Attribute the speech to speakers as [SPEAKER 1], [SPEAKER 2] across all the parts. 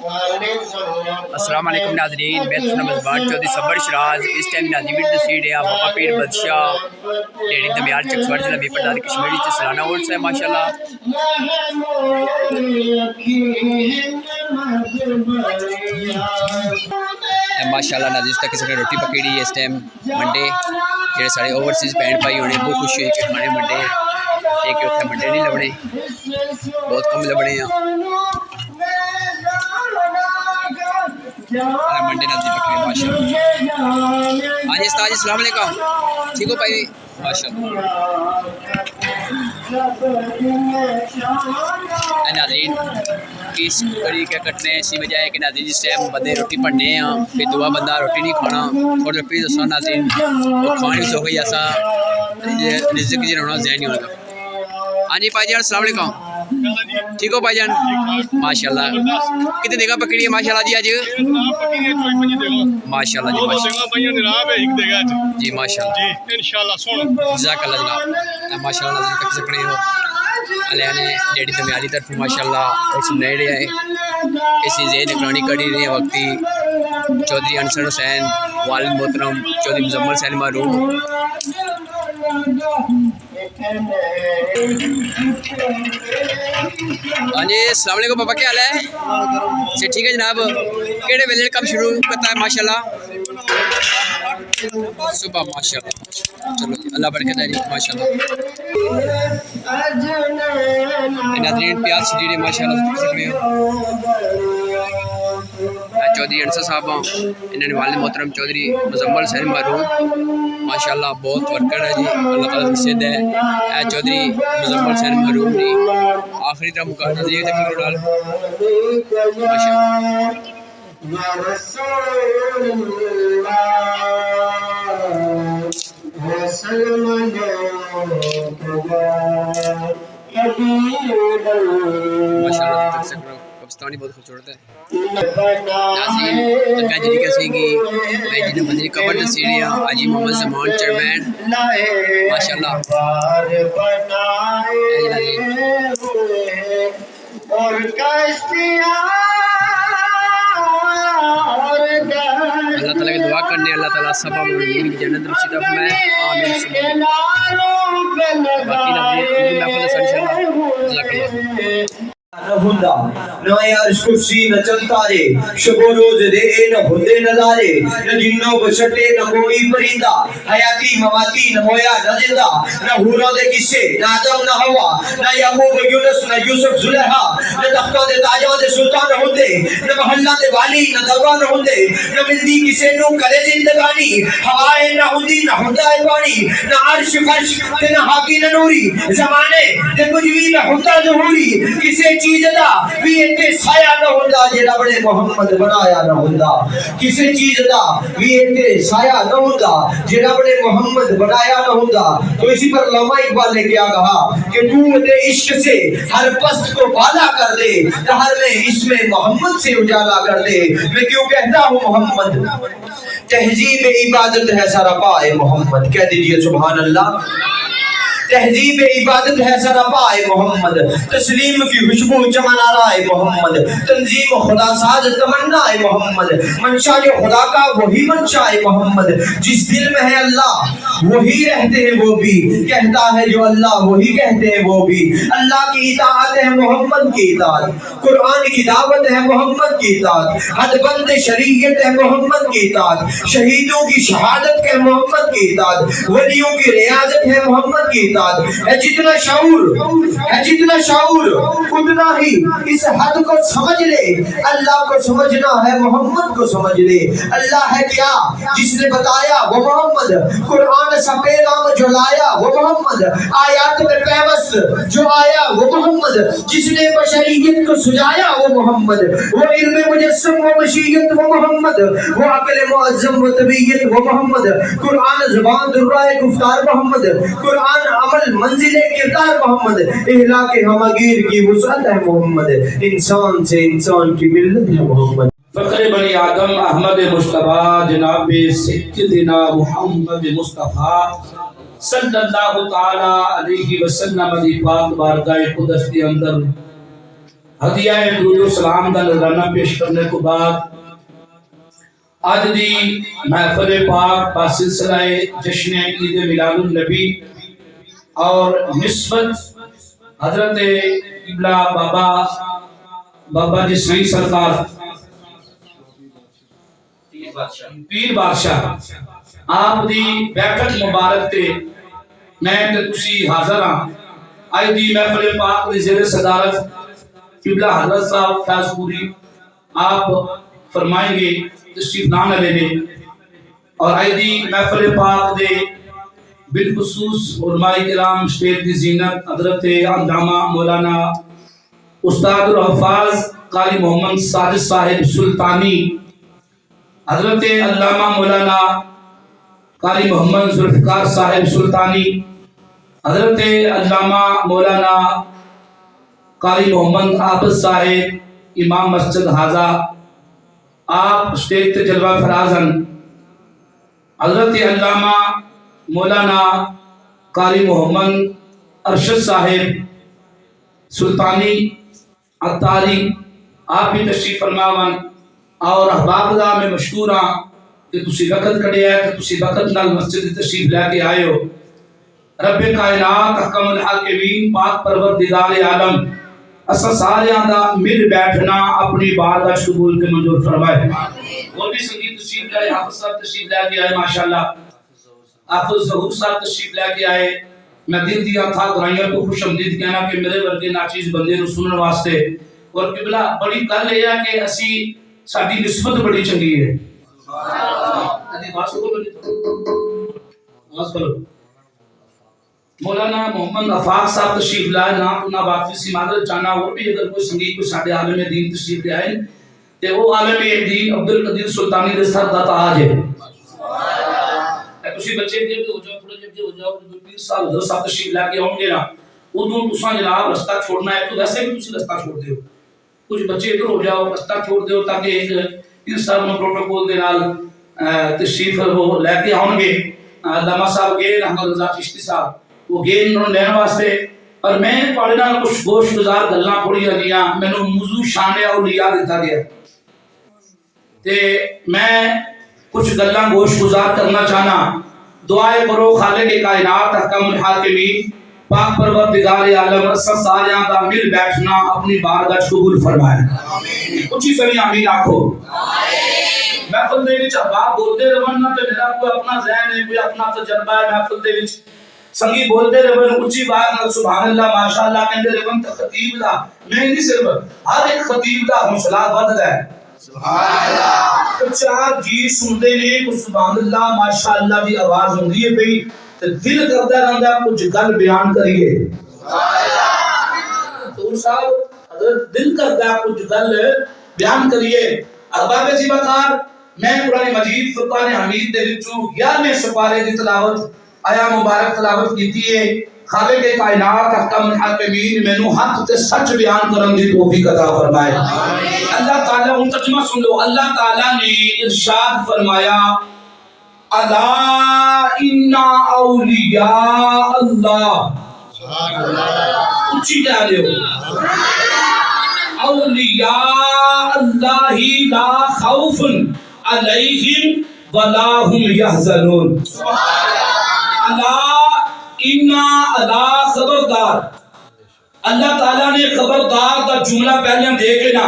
[SPEAKER 1] السلام علیکم ناظرین، میں مزبان چودھری صبر شراز اس ٹائم نازی ویڈ دسیڈ ہے بابا پیر بدشاہ ڈیڑی دمیار چکسوار ضلع بھی پردار کشمیری سے سالانہ اورس ہے ماشاءاللہ ماشاءاللہ ناظرین تک کسی نے روٹی پکیڑی ہے اس ٹائم منڈے جڑے سارے اوورسیز بینڈ پائی ہونے بہت خوشی ہوئی کہ کھانے منڈے ایک اتنے منڈے نہیں لبنے بہت کم لبنے ہیں منڈے نازی پکڑے ماشاءاللہ۔ ہاں جی استاد جی السلام علیکم، ٹھیک ہو بھائی؟ ماشاءاللہ ناظرین کس طریقے کٹنے اسی وجہ ہے کہ ناظرین جس ٹائم بندے روٹی پڑھنے ہیں پھر دعا بندہ روٹی نہیں کھانا تھوڑا پلیز دسو ناظرین وہ کھانے بھی سو گئی ایسا رزق جی ہونا ذہن نہیں ہوگا۔ ہاں جی بھائی جان السلام علیکم، ٹھیک ہو بھائی جان؟ ماشاءاللہ کتنے دیگا پکڑی ہے ماشاءاللہ جی آج؟ ماشاءاللہ جی جی ماشاءاللہ جزاک اللہ جناب ماشاءاللہ ناظرین تک سکڑے ہو علیہ نے ڈیڑی دمیالی طرف ماشاءاللہ اس نیڑے آئے اسی زین اکرانی کڑی رہے وقتی چودھری انصر حسین والد محترم چودھری مزمل حسین معروف۔ ہاں جی السلام علیکم پاپا کیا حال ہے؟ جی ٹھیک ہے جناب، کیڑے ویلے کم شروع کرتا ہے ماشاءاللہ؟ صبح ماشاءاللہ، چلو اللہ برکت ہے ماشاءاللہ۔ ناظرین پیاز شدید ماشاءاللہ چودھری انصر صاحب انہوں نے والد محترم چودھری مزمل حسین معروف ماشاءاللہ بہت ورکر ہے جی اللہ تعالیٰ سے سید ہے چودھری مزمل حسین معروف نے آخری طرح مقابلہ نظریہ تقریب ڈال ماشاءاللہ تک سکرہ پاکستانی بہت خوبصورت ہے ناظرین تکا جڑی کیسے گی میں جنہیں مندری قبر نصیری ہیں حاجی محمد زمان چیئرمین ماشاءاللہ اللہ تعالیٰ کی دعا کرنے اللہ تعالیٰ سب مومنین کی جنت نصیب فرمائے آمین باقی ناظرین محفل سے انشاءاللہ جزاک اللہ
[SPEAKER 2] نہ عرش کرسی نہ چلتارے شب و روز دے نہ بھندے نظارے نہ جنوں کو چھٹے نہ کوئی پرندہ حیاتی مواتی نہ مویا نہ زندہ نہ حوروں دے قصے نہ آدم نہ ہوا نہ یعقوب یونس نہ یوسف زلیخا نہ تختوں دے تاجوں دے سلطان ہوندے نہ محلہ دے والی نہ دروان ہوندے نہ ملدی کسے نو کرے زندگانی ہوائے نہ ہوندی نہ ہوندا ہے پانی نہ عرش فرش تے نہ حاکی نہ نوری زمانے تے کچھ بھی نہ ہوندا ظہوری کسے چیز دا بھی اتنے سایہ نہ ہوندا جیڑا بڑے محمد بنایا نہ ہوندا کسی چیز دا بھی اتنے سایہ نہ ہوندا جیڑا بڑے محمد بنایا نہ ہوندا۔ تو اسی پر علامہ اقبال نے کیا کہا کہ تو دے عشق سے ہر پست کو بالا کر دے ہر میں اسم محمد سے اجالا کر دے میں کیوں کہتا ہوں محمد تہذیب عبادت ہے سراپائے محمد کہہ دیجئے سبحان اللہ تہذیب عبادت ہے سراپائے محمد تسلیم کی خوشبو چمن آرائے محمد تنظیم خدا ساز تمنا محمد منشا جو خدا کا وہی منشا محمد جس دل میں ہے اللہ وہی رہتے ہیں وہ بھی کہتا ہے جو اللہ وہی کہتے ہیں وہ بھی اللہ کی اطاعت ہے محمد کی اطاعت قرآن کی دعوت ہے محمد کی اطاعت حد بند شریعت ہے محمد کی اطاعت شہیدوں کی شہادت ہے محمد کی اطاعت ولیوں کی ریاضت ہے محمد کی ہے جتنا شعور اتنا ہی اس حد کو سمجھ لے اللہ کو سمجھنا ہے محمد کو سمجھ لے اللہ ہے کیا جس نے بتایا وہ محمد قرآن سا پیغام جو لایا وہ محمد آیات میں پیوست جو آیا وہ محمد جس نے بشریت کو سجایا وہ محمد وہ علم مجسم و مشیت وہ محمد وہ عقل معظم و طبیعت وہ محمد قرآن زبان درائے گفتار محمد قرآن عمل منزل کردار محمد اہلاک ہمگیر کی وسعت ہے محمد انسان سے انسان کی ملت ہے محمد
[SPEAKER 3] فخر بنی آدم احمد مصطفیٰ جناب سیدنا محمد مصطفیٰ صلی اللہ تعالی علیہ وسلم دی پاک بارگاہ قدس کے اندر ہدیہ درود و سلام کا نذرانہ پیش کرنے کو بعد آج دی محفل پاک با سلسلہ جشن عید میلاد النبی اور نسبت حضرت قبلہ بابا جی سائیں سرکار پیر بادشاہ آپ دی بیٹھک مبارک تے میں تے تسی حاضر ہاں آج دی محفل پاک دی زیر صدارت قبلہ حضرت صاحب فیض پوری آپ فرمائیں گے تشریف لانے لینے اور آج دی محفل پاک دے بالخصوص علماء کرام اسٹیج دی زینت حضرت علامہ مولانا استاد الحفاظ قاری محمد ساجد صاحب سلطانی حضرت علامہ مولانا قاری محمد ذوالفقار صاحب سلطانی حضرت علامہ مولانا قاری محمد عابد صاحب امام مسجد حاضہ آپ اسٹیج تے جلوہ فرازن حضرت علامہ مولانا قاری محمد ارشد صاحب سلطانی عطاری آپ بھی تشریف فرماون اور احباب دا میں مشکور ہاں کہ تسی وقت کڑے ہے کہ تسی وقت نال مسجد تشریف لے کے آئے ہو رب کائنات حکم الحاکمین پاک پروردگار عالم اسا ساریاں دا مل بیٹھنا اپنی بارگاہ قبول کے منظور فرمائے اور بھی سنگیت تشریف لے حافظ صاحب تشریف لے کے آئے ماشاءاللہ حافظ ظہور صاحب تشریف لے کے آئے میں دل دیا تھا گرائیوں کو خوش آمدید کہنا کہ میرے ورگے ناچیز بندے نو سنن واسطے اور قبلہ بڑی گل یہ ہے کہ اسی ساڈی نسبت بڑی چنگی ہے مولانا محمد افاق صاحب تشریف لائے نام نہ واقفی سی معذرت چاہنا اور بھی اگر کوئی سنگیت کوئی ساڈے عالم دین تشریف لے آئے تے وہ عالم دین عبدالقدیر سلطانی دے سر دا تاج ہے تسی بچے دے ہو جاؤ تھوڑے جے ہو جاؤ 20 سال حضرت صاحب تشریف لے کے ہوں گے نا ادوں تساں جناب رستہ چھوڑنا ہے تو ویسے بھی تسی رستہ چھوڑ دیو کچھ بچے ادھر ہو جاؤ رستہ چھوڑ دیو تاکہ ایک پیر صاحب نے پروٹوکول دے نال تشریف وہ لے کے آؤں گے علامہ صاحب گئے احمد رضا چشتی صاحب وہ گئے انہوں نے لینے واسطے اور میں پڑھے نال کچھ گوشت گزار گلاں تھوڑی لگیاں مینوں موضوع شان اولیاء دتا گیا تے میں کچھ گلاں گوشت گزار کرنا چاہنا دعائے کرو خالق کائنات حکم الحاکمین پاک پروردگار عالم اسا ساریاں دا مل بیٹھنا اپنی بارگاہ قبول فرمائے آمین اونچی سنی آمین آکھو آمین محفل دے وچ احباب بولدے رہن نہ تے میرا کوئی اپنا ذہن ہے کوئی اپنا تجربہ ہے محفل دے وچ سنگی بولدے رہن اونچی بات نال سبحان اللہ ماشاءاللہ کہندے رہن تے خطیب دا میں نہیں صرف ہر ایک خطیب دا حوصلہ وددا ہے سبحان اللہ چار جی سنتے نے کو سبحان اللہ ماشاءاللہ دی آواز ہوندی ہے بھئی تے دل کردا رہندا کچھ گل بیان کریے سبحان اللہ تو صاحب حضرت دل کردا کچھ گل بیان کریے احباب جی وقار میں قرآن مجید فرقان حمید دے وچوں 11ویں سپارے دی تلاوت آیا مبارک تلاوت کیتی ہے خالق کائنات حکم الحاکمین مینوں حق تے سچ بیان کرن دی توفیق عطا فرمائے اللہ تعالی ان ترجمہ سن لو اللہ تعالی نے ارشاد فرمایا الا ان اولیاء اللہ سبحان اللہ اونچی کہہ رہے ہو اولیاء اللہ لا خوف علیہم ولا هم يحزنون سبحان اللہ انا ادا خبردار اللہ تعالیٰ نے خبردار دا جملہ پہلیاں دے کے نا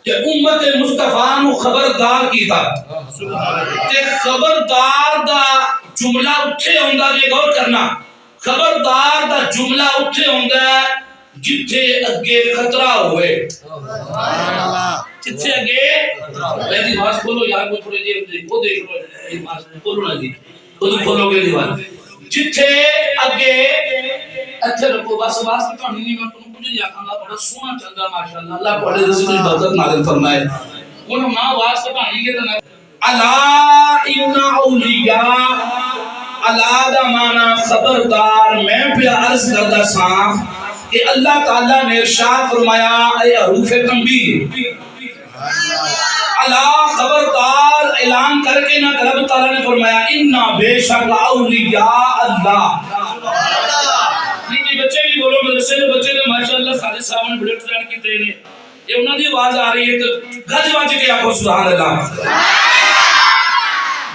[SPEAKER 3] کہ امت مصطفیٰ نو خبردار کیتا تے خبردار دا جملہ اٹھے ہوندہ جے غور کرنا خبردار دا جملہ اٹھے ہوندہ جتھے اگے خطرہ ہوئے جتھے اگے میں بات کھولو یار کوئی تھوڑے جے وہ دیکھ لو کھولو نا جی خود کھولو گے دیوار جتھے اگے اچھا رکھو بس باس کی کہانی نہیں میں تمہیں کچھ نہیں آکھاں گا بڑا سونا چل رہا ماشاءاللہ اللہ پڑھے رزق میں برکت نازل فرمائے انہوں ماں واس کی کہانی کے دن الا ان اولیاء الا دا معنی خبردار میں پہ عرض کردہ ساں کہ اللہ تعالیٰ نے ارشاد فرمایا اے حروف تنبیہ اللہ خبردار اعلان کر کے نہ رب تعالیٰ نے فرمایا انا بے شک اولیاء اللہ بچے بھی بولو مدرسے کے بچے نے ماشاءاللہ سارے صاحب نے بڑے ٹرین کیتے نے یہ انہاں دی آواز آ رہی ہے تو گج وج کے آکھو سبحان اللہ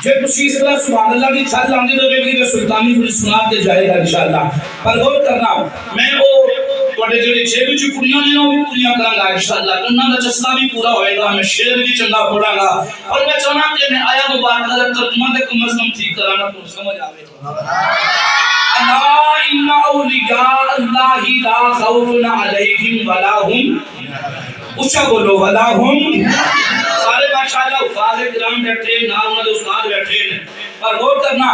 [SPEAKER 3] جے تسی اس طرح سبحان اللہ دی چھل لاندے تو میری سلطانی پوری سنا کے جائے گا انشاءاللہ پر غور کرنا میں وہ بڑے جڑے چھ وچ کڑیاں نے وہ پوریاں کراں گا انشاءاللہ انہاں دا چسکا بھی پورا ہوئے گا میں شعر بھی چنگا پڑھاں گا اور میں چاہنا کہ میں آیا مبارک دا ترجمہ تے کم از کم ٹھیک کرانا تو سمجھ آوے الا ان اولیاء اللہ لا خوف علیہم ولا هم اچھا بولو ولا هم سارے ماشاءاللہ استاد کرام بیٹھے نال انہاں دے استاد بیٹھے پر غور کرنا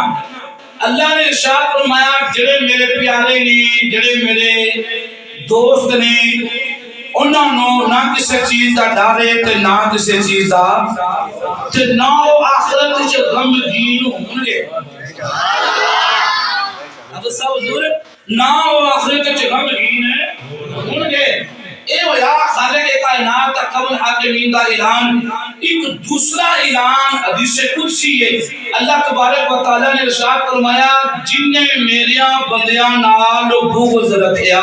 [SPEAKER 3] اللہ نے ارشاد فرمایا جڑے میرے پیارے نے جڑے میرے دوست نے انہاں نو نہ کسی چیز دا ڈر ہے تے نہ کسی چیز دا تے نہ او آخرت وچ غمگین ہون گے اب سب حضور نہ او آخرت وچ غمگین ہون گے اے ہویا خالق کائنات کا قبل حاکمین دا اعلان ایک دوسرا اعلان حدیث قدسی ہے اللہ تبارک و تعالی نے ارشاد فرمایا جن نے میرے بندیاں نال بغض رکھیا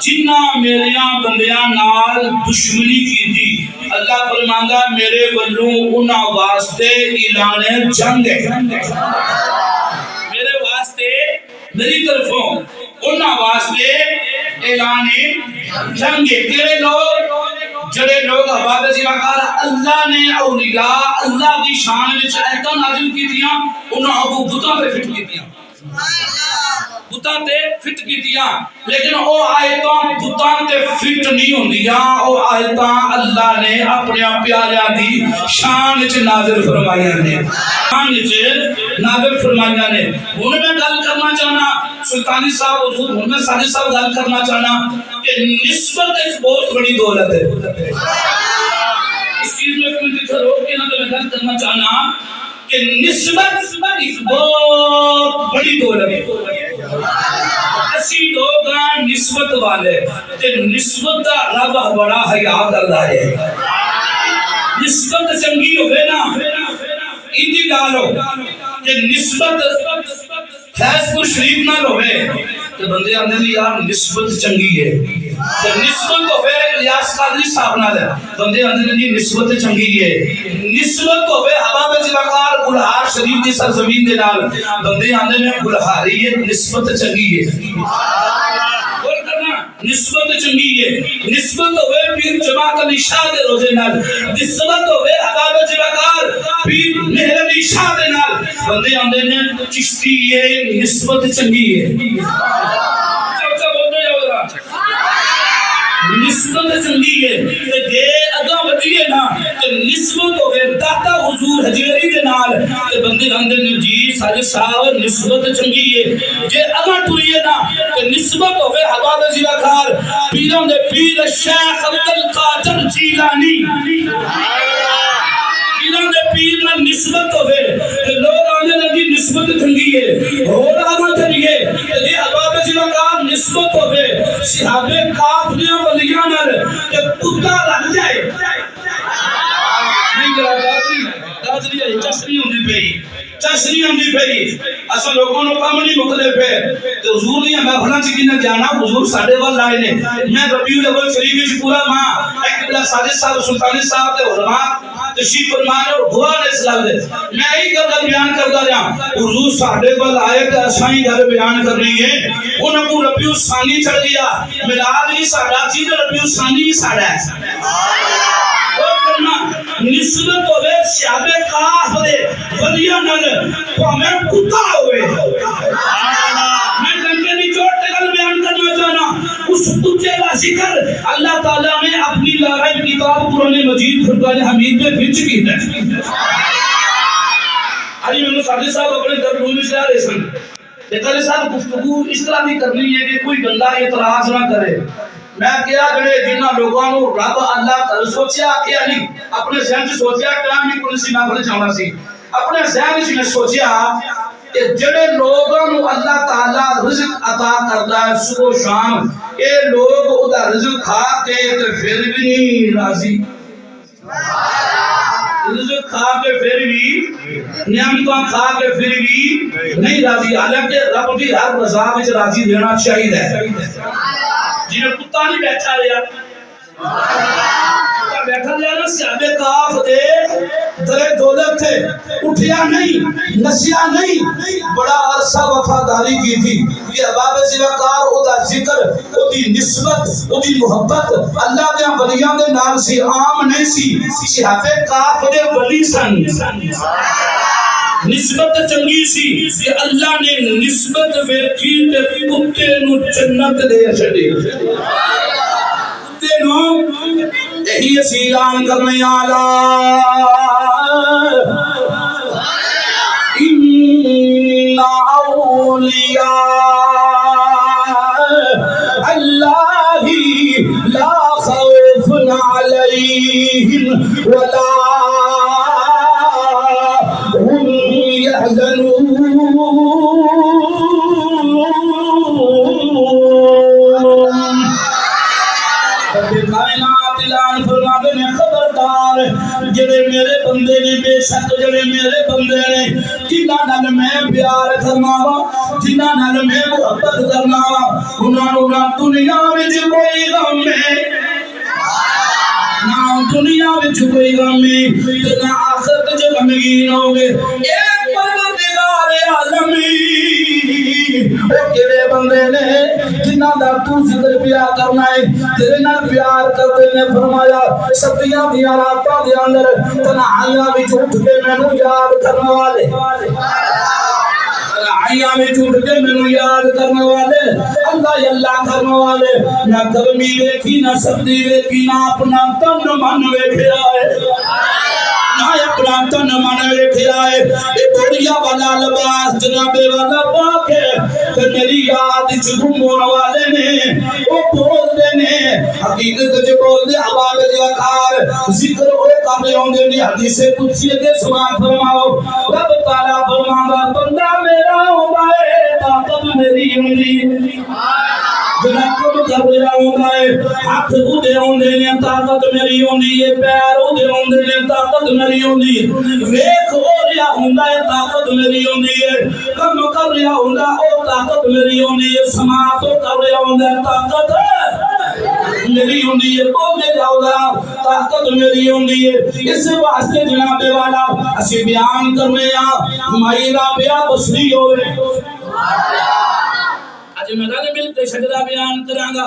[SPEAKER 3] جنہ میرے بندیاں نال دشمنی کی تھی اللہ فرماندا میرے ولوں انہاں واسطے اعلان جنگ ہے میرے واسطے میری طرفوں انہاں واسطے اعلان جنگ ہے تیرے لوگ جڑے لوگ حباب زیاکار اللہ نے اولیاء اللہ دی شان وچ ایتاں نازل کیتیاں انہاں ابو بتاں تے فٹ کیتیاں بتاں تے فٹ کیتیاں لیکن او آیتاں بتاں تے فٹ نہیں ہوندیاں او آیتاں اللہ نے اپنے پیاریاں دی شان وچ نازل فرمائیاں نے شان وچ نازل فرمائیاں نے ہن میں گل کرنا چاہنا سلطانی صاحب حضور ہن میں سارے صاحب گل کرنا چاہنا کہ نسبت ایک بہت بڑی دولت ہے اس چیز میں کوئی جتھے روک کے نہ تو میں گل کرنا چاہنا کہ نسبت ایک بہت بڑی دولت ہے اسی لوگ نسبت والے تے نسبت دا رب بڑا حیا کردا ہے نسبت چنگی ہوے نا ایندی گالو کہ نسبت فیض پور شریف نال ہوے تے بندے آندے نے یار نسبت چنگی ہے تے نسبت ہوے ریاض قادری صاحب نال بندے آندے نے نسبت چنگی ہے نسبت ہوے حباب زیاکار گلہار شریف دی سرزمین دے نال بندے آندے نے گلہاری ہے نسبت چنگی ہے بول کرنا نسبت چنگی ہے نسبت ہوے پیر جماعت علی شاہ دے روزے نال نسبت ہوے حباب زیاکار پیر مہر علی شاہ دے نال بندے آندے نے چشتی ہے نسبت چنگی ہے نسبت چنگی ہے کہ اگا ودیے نا کہ نسبت ہوے داتا حضور حجیری دے نال تے بندے آندے نے جی سارے صاحب نسبت چنگی ہے جے اگا ٹریے نا کہ نسبت ہوے حباب زیاکار پیراں دے پیر شیخ عبد القادر جیلانی پیراں دے پیر نال نسبت ہوے تے لوگ آندے نے جی نسبت چنگی ہے اور آگے چلیے کہ حباب زیاکار نسبت ہوے صحابہ کاف نے ولیاں نال کہ کتا لگ جائے نہیں دادری ہے چسری ہوندی پئی اساں لوگوں نو کم نہیں مکدے پے تے حضور دی محفلاں چ کنے جانا حضور ساڈے ول آئے نے میں ربیع الاول شریف وچ پورا ماہ ایک بلا ساجد صاحب سلطانی صاحب تے علماء تشریف فرمانے اور دعا نے سلام دے میں یہی گل بیان کرتا رہا حضور ساڈے ول آئے تے اساں ہی گل بیان کرنی ہے انہاں کو ربیع الثانی چڑھ گیا میلاد بھی ساڈا سی تے ربیع الثانی بھی ساڈا ہے نسبت ہوے صحابہ کاف دے ولیاں نال بھاویں کتا ہوے میں گنگے دی چوٹ تے گل بیان کرنا چاہنا اس کتے دا ذکر اللہ تعالی نے اپنی لارائب کتاب قرآن مجید فرقان حمید میں وچ کیتا ہے علی میں سادی صاحب اپنے در روم وچ لا رہے سن تے کہے صاحب گفتگو اس طرح دی کرنی ہے کہ کوئی بندہ اعتراض نہ کرے میں کیا جڑے جنہ لوگوں نو رب اللہ تعالی سوچیا کیا نہیں اپنے ذہن سے سوچیا ٹائم نہیں کوئی سی محفل چاہنا سی اپنے ذہن میں سوچیا کہ جڑے لوگوں نو اللہ تعالی رزق عطا کرتا ہے صبح و شام اے لوگ ادا رزق کھا کے تے پھر بھی نہیں راضی رزق کھا کے پھر بھی نعمتاں کھا کے پھر بھی نہیں راضی، حالانکہ رب بھی ہر رضا وچ راضی دینا چاہیے جی میں کتا نہیں بیٹھا رہا بیٹھا رہا نا صحابہ کاف دے درے دولت تھے اٹھیا نہیں نسیا نہیں بڑا عرصہ وفاداری کی تھی یہ اباب زوکار او دا ذکر او دی نسبت او دی محبت اللہ دے ولیاں دے نال سی عام نہیں سی صحابہ کاف دے ولی سن نسبت چنگی سی کہ اللہ نے نسبت ویکھی تے کتے نو جنت دے چھڈی کتے نو یہی اسی اعلان کرنے آلا ان اولیاء اللہ لا خوف علیہم ولا هم يحزنون کائنات اعلان فرماتے ہیں خبردار جڑے میرے بندے نے بے شک جڑے میرے بندے نے جنہاں نال میں پیار کرنا وا جنہاں نال میں محبت کرنا وا انہاں نوں نہ دنیا وچ کوئی غم ہے نہ دنیا وچ کوئی غم ہے تے نہ آخرت وچ غمگین ہوگے اے پروردگار عالم او کیڑے بندے نے جنہاں دا تو ذکر پیا کرنا ہے تیرے نال پیار کردے نے فرمایا سبیاں دیاں راتاں دے اندر تنہائیاں وچ اٹھ کے مینوں یاد کرنے والے تنہائیاں وچ اٹھ کے مینوں یاد کرنے والے اللہ کرنے والے نہ گرمی ویکھی نہ سردی ویکھی نہ اپنا تن من ویکھیا ہے نہ اپنا تن من ویکھیا ہے اے بڑیا والا لباس جنابے والا پاک ہے تے میری یاد وچ گم ہون والے نے او بول دے نے حقیقت وچ بول دے اباب زوکار ذکر او کرنے ہوندے نے حدیث قدسی دے سماع فرماؤ رب تعالی فرماندا بندہ میرا ہوندا ہے طاقت میری ہوندی جناب کر رہا ہوں گا ہاتھ اودے ہوندے نے طاقت میری ہوندی ہے پیر اودے ہوندے نے طاقت میری ہوندی ہے ویکھ ہو رہا ہوندا ہے طاقت میری ہوندی ہے کم کر رہا ہوندا او طاقت میری ہوندی ہے سماعت کر رہا ہوندا ہے طاقت میری ہوندی ہے بولے جاؤ گا طاقت میری ہوندی ہے اس واسطے جناب والا اسی بیان کرنے ہاں مائی رابعہ بصری ہوئے آج میں نے مل کے شجرہ بیان کراں گا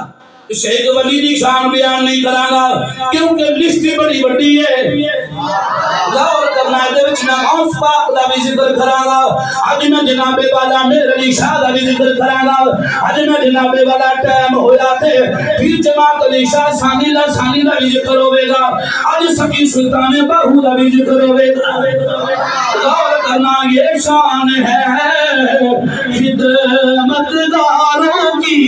[SPEAKER 3] شیخ ولی دی شان بیان نہیں کراں گا کیونکہ لسٹ بڑی بڑی ہے لاہور کرنا دے وچ میں غوث پاک دا بھی ذکر کراں گا اج میں جناب والا میرے علی شاہ دا بھی ذکر کراں گا اج میں جناب والا ٹائم ہویا تے پھر جماعت علی شاہ ثانی دا بھی ذکر ہوے گا اج سکی سلطان باہو دا بھی ذکر ہوے گا لاہور کرنا یہ شان ہے خدمت گاروں کی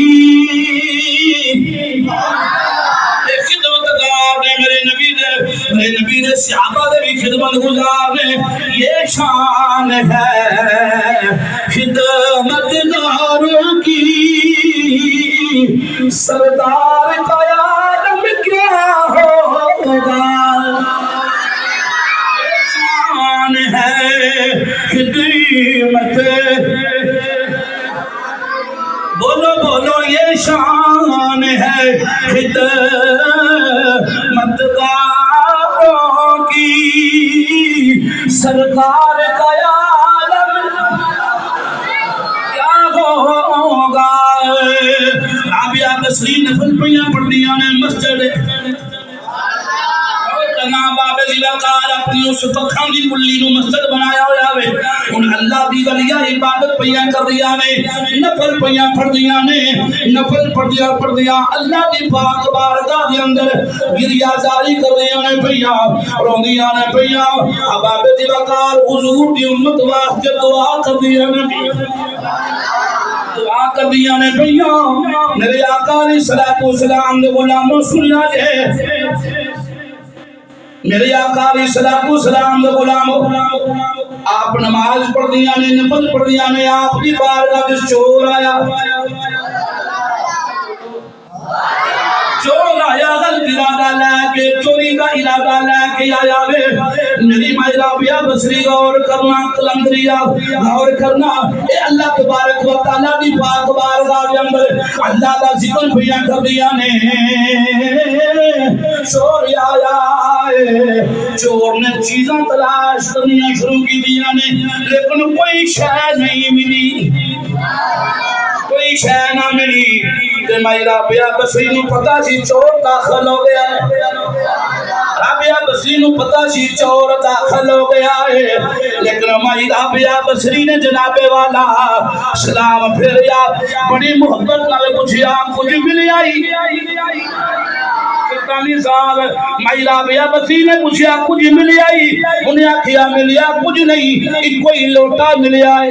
[SPEAKER 3] خدمتگار نے میرے نبی نے صحابہ دے بھی خدمت گزار نے یہ شان ہے خدمتگاروں کی سردار کا عالم کیا ہوگا یہ شان ہے خدمت بولو یہ شان ہے خدمت گاروں کی سرکار کا عالم کیا ہوگا رابعہ بصری نفل پڑھیاں پڑھدیاں نے مسجد جناب باب زوکار اپنی اس پکھاں دی کلی نو مسجد بنایا ہویا وے ان اللہ دی ولیاں عبادت پیاں کردیاں نے نفل پیاں پڑھدیاں نے نفل پڑھدیاں اللہ دی پاک بارگاہ دے اندر گریا جاری کردیاں نے پیاں روندیاں نے پیاں باب زوکار حضور دی امت واسطے دعا کردیاں نے دعا کردیاں نے پیاں میرے آقا علیہ الصلوۃ والسلام دے غلاموں سنیا جے میرے آقا علیہ الصلوۃ والسلام دے غلاموں آپ نماز پڑھ دیا نے نفل پڑھ دیا نے آپ کی بارگاہ وچ چور آیا چور آیا غلط ارادہ لے کے چوری کا ارادہ لے کے آیا وے میری مائی رابعہ بصری غور کرنا کلندریا غور کرنا اے اللہ تبارک و تعالیٰ دی پاک بارگاہ دے اندر اللہ دا ذکر پیا کر دیا نے چور آیا چور نے چیزاں تلاش کرنی شروع کی دیا نے لیکن کوئی شے نہیں ملی کوئی شے نہ ملی تے مائی رابعہ بصری نو پتہ سی چور داخل ہو گیا ہے رابعہ بصری نو پتہ سی چور داخل ہو گیا ہے لیکن مائی رابعہ بصری نے جناب والا سلام پھریا بڑی محبت نال پوچھیا کچھ مل آئی 47 سال مائی رابعہ بصری نے پوچھا کچھ مل آئی انہیں آکھیا ملیا کچھ نہیں ایک کوئی لوٹا ملیا ہے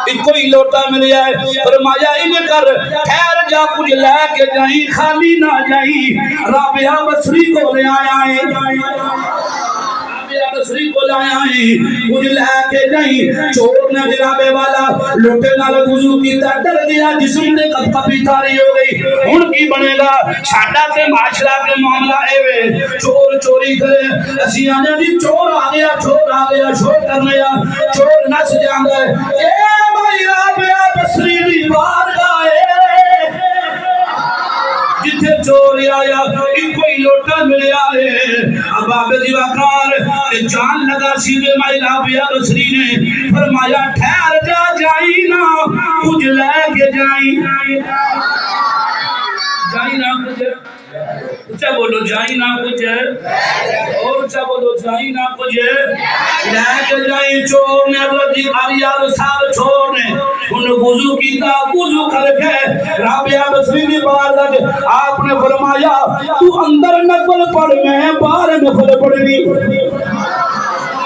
[SPEAKER 3] ایک کوئی لوٹا ملیا ہے فرمایا انہیں کر ٹھہر جا کچھ لے کے جائیں خالی نہ جائیں رابعہ بصری کو لے آیا ہے بصری کو لایا ہے کچھ لے کے جائیں چور نے جناب والا لوٹے نال وضو کیتا ڈر گیا جسم نے کپی تاری ہو گئی ہن کی بنے گا ساڈا تے معاشرہ کے معاملہ اے وے چور چوری کرے اسی آنے دی چور آ گیا شور کرنے آ چور نس جاندا ہے اے بھائی رابعہ بصری دی بارگاہ جتھے چور آیا کوئی لوٹا ملیا ہے اب آبے دی وقار جان لگا سیدھے مائی رابعہ بصری نے فرمایا ٹھہر جا جائی نا کچھ لے کے جائیں نا کچھ اچھا بولو جائیں نا کچھ اور اچھا بولو جائیں نا کچھ لے کے جائیں چور نے رضی آریاد صاحب چور نے انہوں وضو کیتا وضو کر کے رابعہ بصری نے بارگاہ آپ نے فرمایا تو اندر نفل پڑھ میں باہر نفل پڑھنی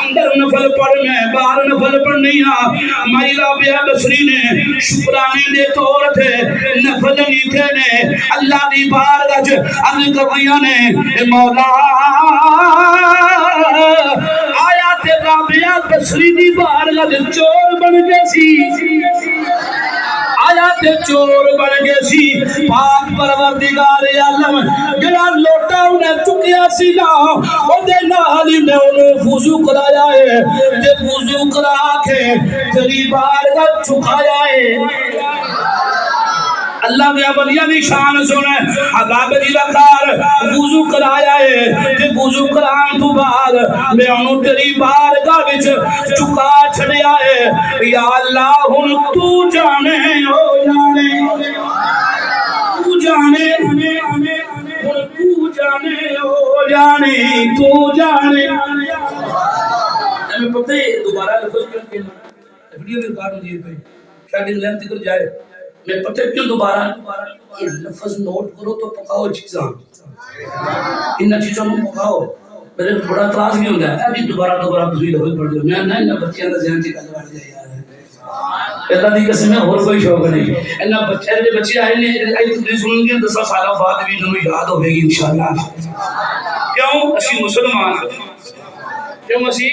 [SPEAKER 3] اندر نفل پڑھ میں باہر نفل پڑھ نہیں مائی رابعہ بصری نے شکرانے دے طور تھے نفل نہیں تھے نے اللہ دی بارگاہ عرض کریاں نے مولا آیا تے رابعہ بصری دی بارگاہ چور بن گئے سی آیا تے چور بن گئے سی پاک پروردگار عالم جڑا لوٹا انہیں چکیا سی نا او دے نال ہی میں انہیں وضو کرایا ہے تے وضو کرا کے تیری بارگاہ چکایا ہے اللہ دے ولیاں دی شان سنے عذاب دی وقار وضو کرایا ہے تے وضو کران تو بعد میں انہوں تیری بارگاہ وچ چکا چھڑیا ہے یا اللہ ہن تو جانے او جانے تو جانے تو جانے او جانے تو جانے ہمیں پتہ ہے دوبارہ لفظ کیوں کہنا ویڈیو میں کارڈ ہو دیئے پہ شاید انگلین تکر جائے میں پتہ کیوں دوبارہ یہ لفظ نوٹ کرو تو پکاؤ چیزاں انہا چیزوں میں پکاؤ میرے بڑا اعتراض نہیں ہوتا ہے ابھی دوبارہ دوسری لفظ پڑھ دو میں نہیں بچیاں دا ذہن سے کل بڑھ جائے اللہ دی قسم ہے اور کوئی شوق نہیں انہا بچے آئے نے آئی تقریر سنیں گے 10 سالہ بعد بھی انہوں یاد ہوئے گی انشاءاللہ کیوں اسی مسلمان کیوں اسی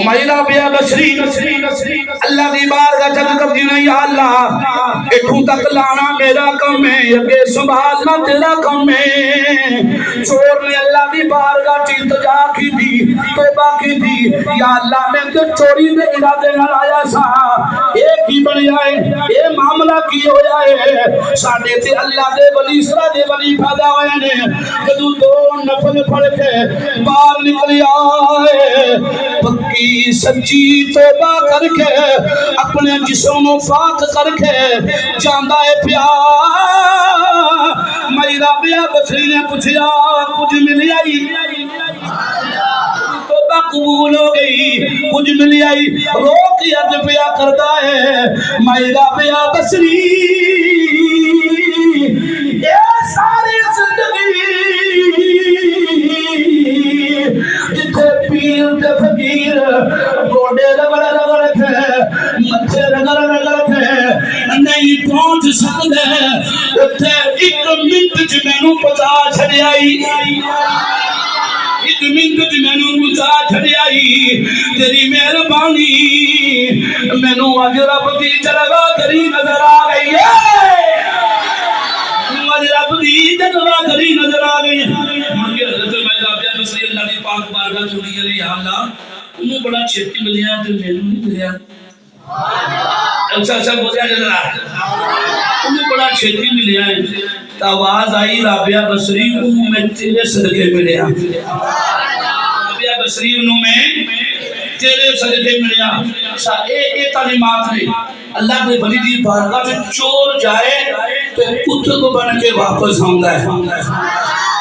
[SPEAKER 3] مائی رابعہ بصری اللہ دی بارگاہ چل کر جینا یا اللہ اٹھوں تک لانا میرا کم ہے اگے سنبھالنا تیرا کم ہے چور نے اللہ دی بارگاہ التجا کی تھی توبہ کی تھی یا اللہ میں تو چوری دے ارادے نہ آیا سا ایک ہی بن جائے اے معاملہ کی ہو جائے ساڑھے تھے اللہ دے ولی سرا دے ولی پیدا ہوئے نے جدو 2 نفل پڑھ کے باہر نکل آئے پکی سچی توبہ کر کے اپنے جسم و پاک کر کے جاندہ ہے پیار مائی رابعہ بصری نے پوچھا کچھ مل آئی توبہ قبول ہو گئی کچھ مل آئی رو کی عرض پیا کرتا ہے مائی رابعہ بصری یہ ساری زندگی جتھے پیر تے فقیر گوڑے رگڑ کے متھے رگڑ کے نہیں پہنچ سکتے اتھے 1 منٹ چ مینوں پتا چھڑیائی 1 منٹ چ مینوں پتا چھڑیائی تیری مہربانی مینوں اج رب دی جلوہ کری نظر آ گئی ہے رب دی گلی نظر آ گئی مڑ کے حضرت رابعہ بصری اللہ دی پاک بارگاہ چلی گئی یا اللہ انہوں بڑا چھتی ملیا تو میرے نہیں ملیا اچھا بولیا جذرا انہوں بڑا چھتی ملیا ہے تو آواز آئی رابعہ بصری انہوں میں تیرے صدقے ملیا رابعہ بصری انہوں میں تیرے صدقے ملیا اے تعلیمات نے اللہ کے ولی دی بارگاہ میں چور جائے تو کتب بن کے واپس آندا ہے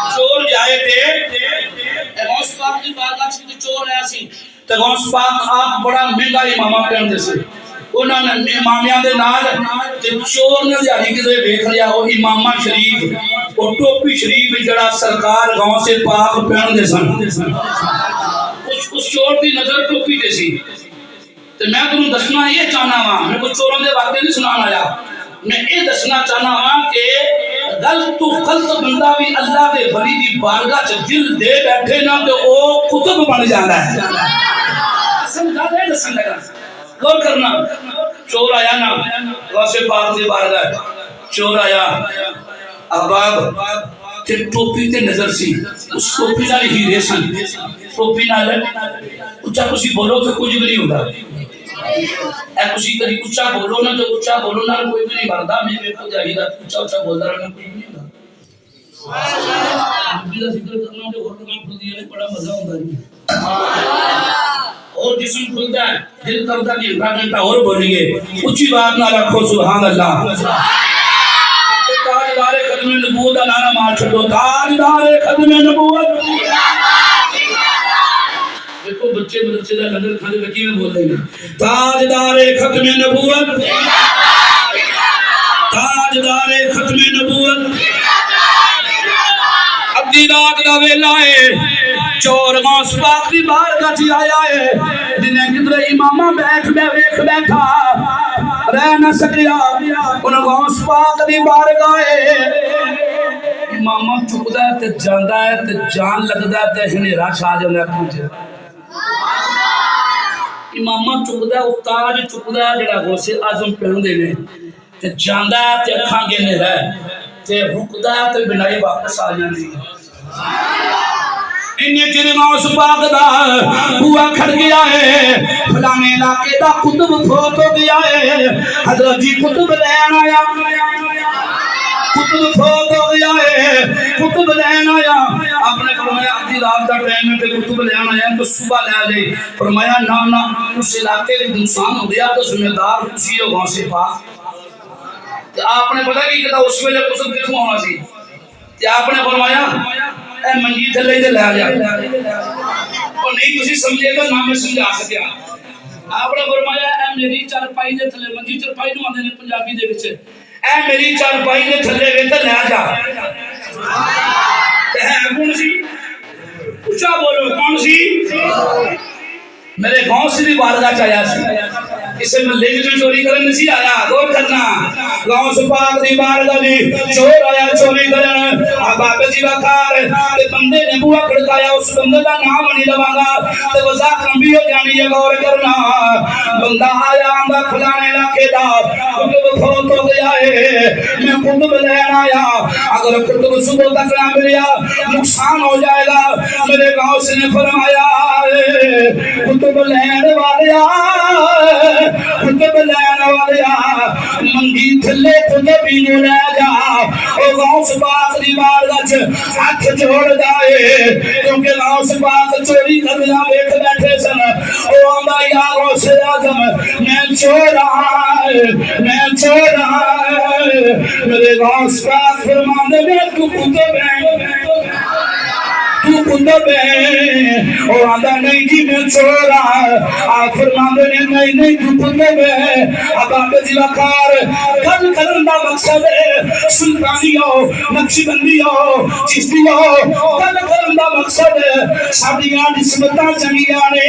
[SPEAKER 3] چور جائے تے غوث پاک دی بارگاہ سے چور آیا سی تے غوث پاک آپ بڑا مہنگا امامہ پہنتے سے انہاں نے امامیاں دے نال تے چور نے دیہڑی کدے ویکھ لیا او امامہ شریف او ٹوپی شریف جڑا سرکار غوث پاک پہندے سن اس چور دی نظر ٹوپی تے سی تو میں تمہیں دسنا یہ چاہنا ہاں میں کچھ چوروں دے واقعے نہیں سنانا آیا میں یہ دسنا چاہنا ہاں کہ غلط بندہ بھی اللہ دے ولی دی بارگاہ چ دل دے بیٹھے نا تو او کتب بن جاتا ہے سمجھا دے دسن لگا غور کرنا چور آیا نا غوث پاک دی بارگاہ چور آیا احباب تے ٹوپی تے نظر سی اس ٹوپی نال ہیرے سن ٹوپی نال اچھا کچھ بولو تو کچھ بھی نہیں ہوتا اے کسی کدی اچھا بولو نا تو اچھا بولو نا کوئی بھی نہیں مردا میرے کو جاہی دا اچھا بولدا رہنا کوئی نہیں ہوندا نبی دا ذکر کرنا تے اور کام کھل دیا بڑا مزہ ہوندا ہے اور جسم کھلتا ہے دل کرتا کہ گھنٹہ اور بولیے اونچی بات نہ رکھو سبحان اللہ تاجدار ختم نبوت دا نعرہ مار چھڈو تاجدار ختم نبوت دیکھو بچے مدرسے دا لنگر کھانے میں کیوں بول رہے ہیں تاجدار ختم نبوت تاجدار ختم نبوت ابدی رات دا ویلا ہے چور غوث پاک دی بارگاہ چ آیا ہے جنہیں کدھر امامہ بیٹھ بیٹھا رہ نہ سکیا ان غوث پاک دی بارگاہ ہے امامہ چکدا ہے تے جاندا ہے تے جان لگدا ہے تے ہنیرا چھا جاندا ہے کچھ امامہ چکدا ہے تاج چکدا ہے جڑا غوث اعظم پہندے نے تے جاندا ہے تے اکھاں گنے رہ تے رکدا ہے تے بنائی واپس آ جاندی انہیں چر غوث پاک دا ہوا کھڑ گیا ہے فلانے علاقے دا کتب فوت ہو گیا ہے حضرت جی کتب لین آیا کتب فوت ہو گیا ہے کتب لین آیا آپ نے فرمایا آدھی رات دا ٹائم ہے کہ کتب لین آیا تو صبح لے جائے فرمایا نا اس علاقے میں نقصان ہو گیا تو ذمہ دار اسی ہے غوث پاک آپ نے پتہ کی کہتا اس ویلے کتب کتوں ہونا سی آپ نے فرمایا اے منجی تھلے دے لے جا اور نہیں تسی سمجھے گا نہ میں سمجھا سکیا آپ نے فرمایا اے میری چارپائی دے تھلے منجی چارپائی نو آندے نے پنجابی دے وچ اے میری چارپائی دے تھلے وچ لے جا تے ہے کون سی اونچا بولو کون سی میرے غوث دی بارگاہ چ آیا سی اسے میں لے جو چوری کرن نہیں آیا غور کرنا غوث پاک دی بارگاہ دی چور آیا چوری کرن احباب جی وقار تے بندے نے بوا کھڑکایا اس بندے دا نام نہیں لواں گا تے وضاحت لمبی ہو جانی ہے غور کرنا بندہ آیا آندا فلانے علاقے دا کتب فوت ہو گیا ہے میں کتب لین آیا اگر کتب صبح تک نہ ملیا نقصان ہو جائے گا میرے غوث نے فرمایا کتب لین والیا کتب لین والیا منگی تھلے کتبی نو لے جا او غوث پاک دی بارگاہ چ ہاتھ جوڑ جائے کیونکہ غوث پاک چوری کرنا بیٹھ بیٹھے سن او آندا یا غوث اعظم میں چور میرے غوث پاک فرماندے نے تو کتب ہے اور آدھا نہیں جی میں چورا آپ فرماندے نے نہیں تو کتب ہے اب آپ جی وقار گل کرن دا مقصد ہے سلطانی ہو نقشی بندی ہو چشتی ہو گل کرن دا مقصد ہے ساڈیاں نسبتاں چنگیاں نے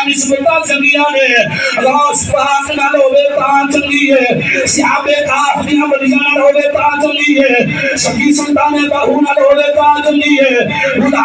[SPEAKER 3] نسبتاں چنگیاں نے غوث پاک نال ہوے تاں چنگی ہے صحابہ کاف دیاں ولیاں نال ہوے تاں چنگی ہے سخی سلطان باہو نال ہوے تاں چنگی ہے خدا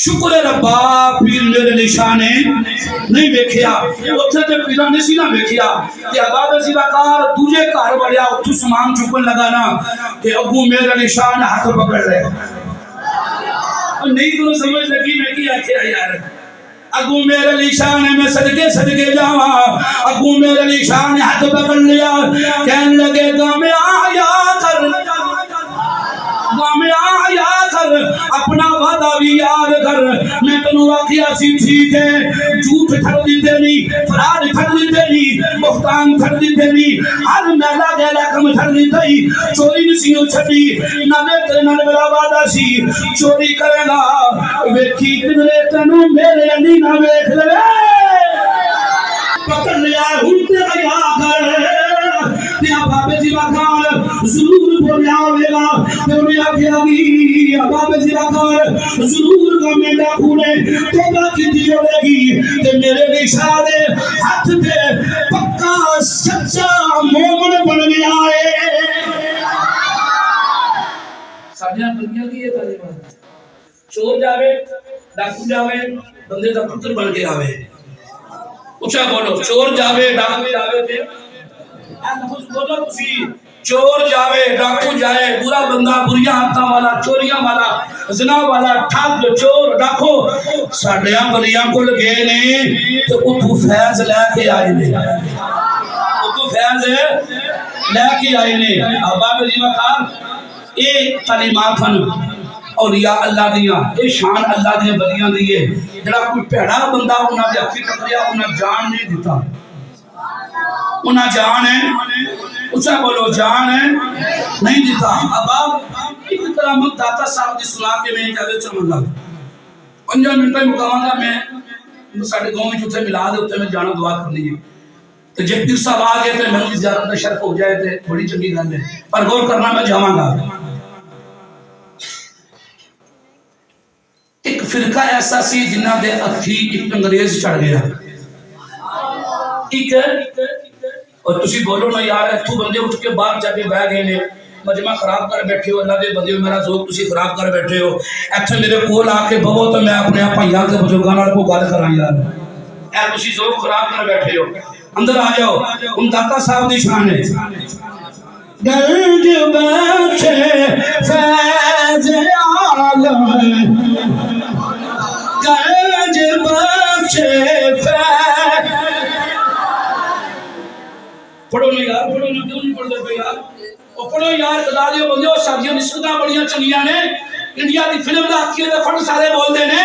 [SPEAKER 3] شکر ربا پیر میرے نشانے نہیں ویکھیا اتھے تے پیرا نے سی نہ ویکھیا تے اباب زیباکار دوجے گھر وڑیا اتھو سامان چکن لگا نا تے ابو میرا نشان ہاتھ پکڑ رہے نہیں تو سمجھ لگی میں کیا کیا یار ابو میرا نشان ہے میں صدقے جاواں ابو میرا نشان ہاتھ پکڑ لیا کہنے لگے گا میں آیا کر اپنا وعدہ بھی یاد کر میں تنو آکھیا سی کہ جھوٹ ٹھڑ دیتے نہیں فراڈ ٹھڑ دیتے نہیں بہتان ٹھڑ دیتے نہیں ہر میلا گیلا کم ٹھڑ دیتے ہی چوری نسیوں چھٹی نہ میرے نہ میرا وعدہ سی چوری کرے گا ویکھی کدرے تنو میرے علی نہ ویکھ لے پکڑ لیا ہونتے گیا کر تے اباب زیباکار ضرور بولیا ہوئے گا تے انہیں آکھیا گی اباب زیباکار ضرور کا میڈا پھولے توبہ کی دی ہوئے گی تے میرے نشانے ہاتھ پہ پکا سچا مومن بن گیا ہے ساڑھیاں دنیا کی یہ تعلیم چور جاوے ڈاکو جاوے بندے دا پتر بن کے آوے اچھا بولو چور جاوے ڈاکو جاوے تے بولو کسی چور جاوے ڈاکو جائے برا بندہ بریاں ہاتھاں والا چوریاں والا زنا والا ٹھگ چور ڈاکو ساڑھیاں بریاں کو لگے نے تو اتھو فیض لے کے آئے نے اتھو فیض لے کے آئے نے اباب زیباکار اے تعلیمات ہن اولیاء اللہ دیاں اے شان اللہ دیاں بلیاں دیئے جڑا کوئی پیڑا بندہ انہاں دے اکھی ٹکریا انہاں جان نہیں دیتا انہاں جان ہے اچھا بولو جان ہے نہیں دیتا اب آپ ایک کرامت داتا صاحب دی سنا کے میں جاوے چمن لگ 5 منٹیں مقامہ گا میں ساڑھے گاؤں میں جوتے ملا دے ہوتے میں جانا دعا کرنی ہے تو جب پیر صاحب آگے تھے میں زیارت میں شرف ہو جائے تھے بڑی چنگی گل ہے پر غور کرنا میں جاواں گا ایک فرقہ ایسا سی جنہ دے اکھی ایک انگریز چڑھ گیا ایک اور تسی بولو نا یار تو بندے اٹھ کے باہر جا کے بہ گئے نے مجمع خراب کر بیٹھے ہو اللہ دے بندے میرا ذوق تسی خراب کر بیٹھے ہو ایتھے میرے کول آ کے بہو تو میں اپنے بھائیاں تے بزرگاں نال کو گل کراں یار اے تسی ذوق خراب کر بیٹھے ہو اندر آ جاؤ ان داتا صاحب دی شان ہے گنج بخشے فیض عالم گنج بخشے فیض پڑھو نا یار پڑھو نا کیوں نہیں پڑھ دے پہ یار اور پڑھو یار خدا دیو بندیو ساتھیوں نسبتاں بڑیاں چنگیاں نے انڈیا دی فلم دا اکھیے دے فٹ سارے بول دے نے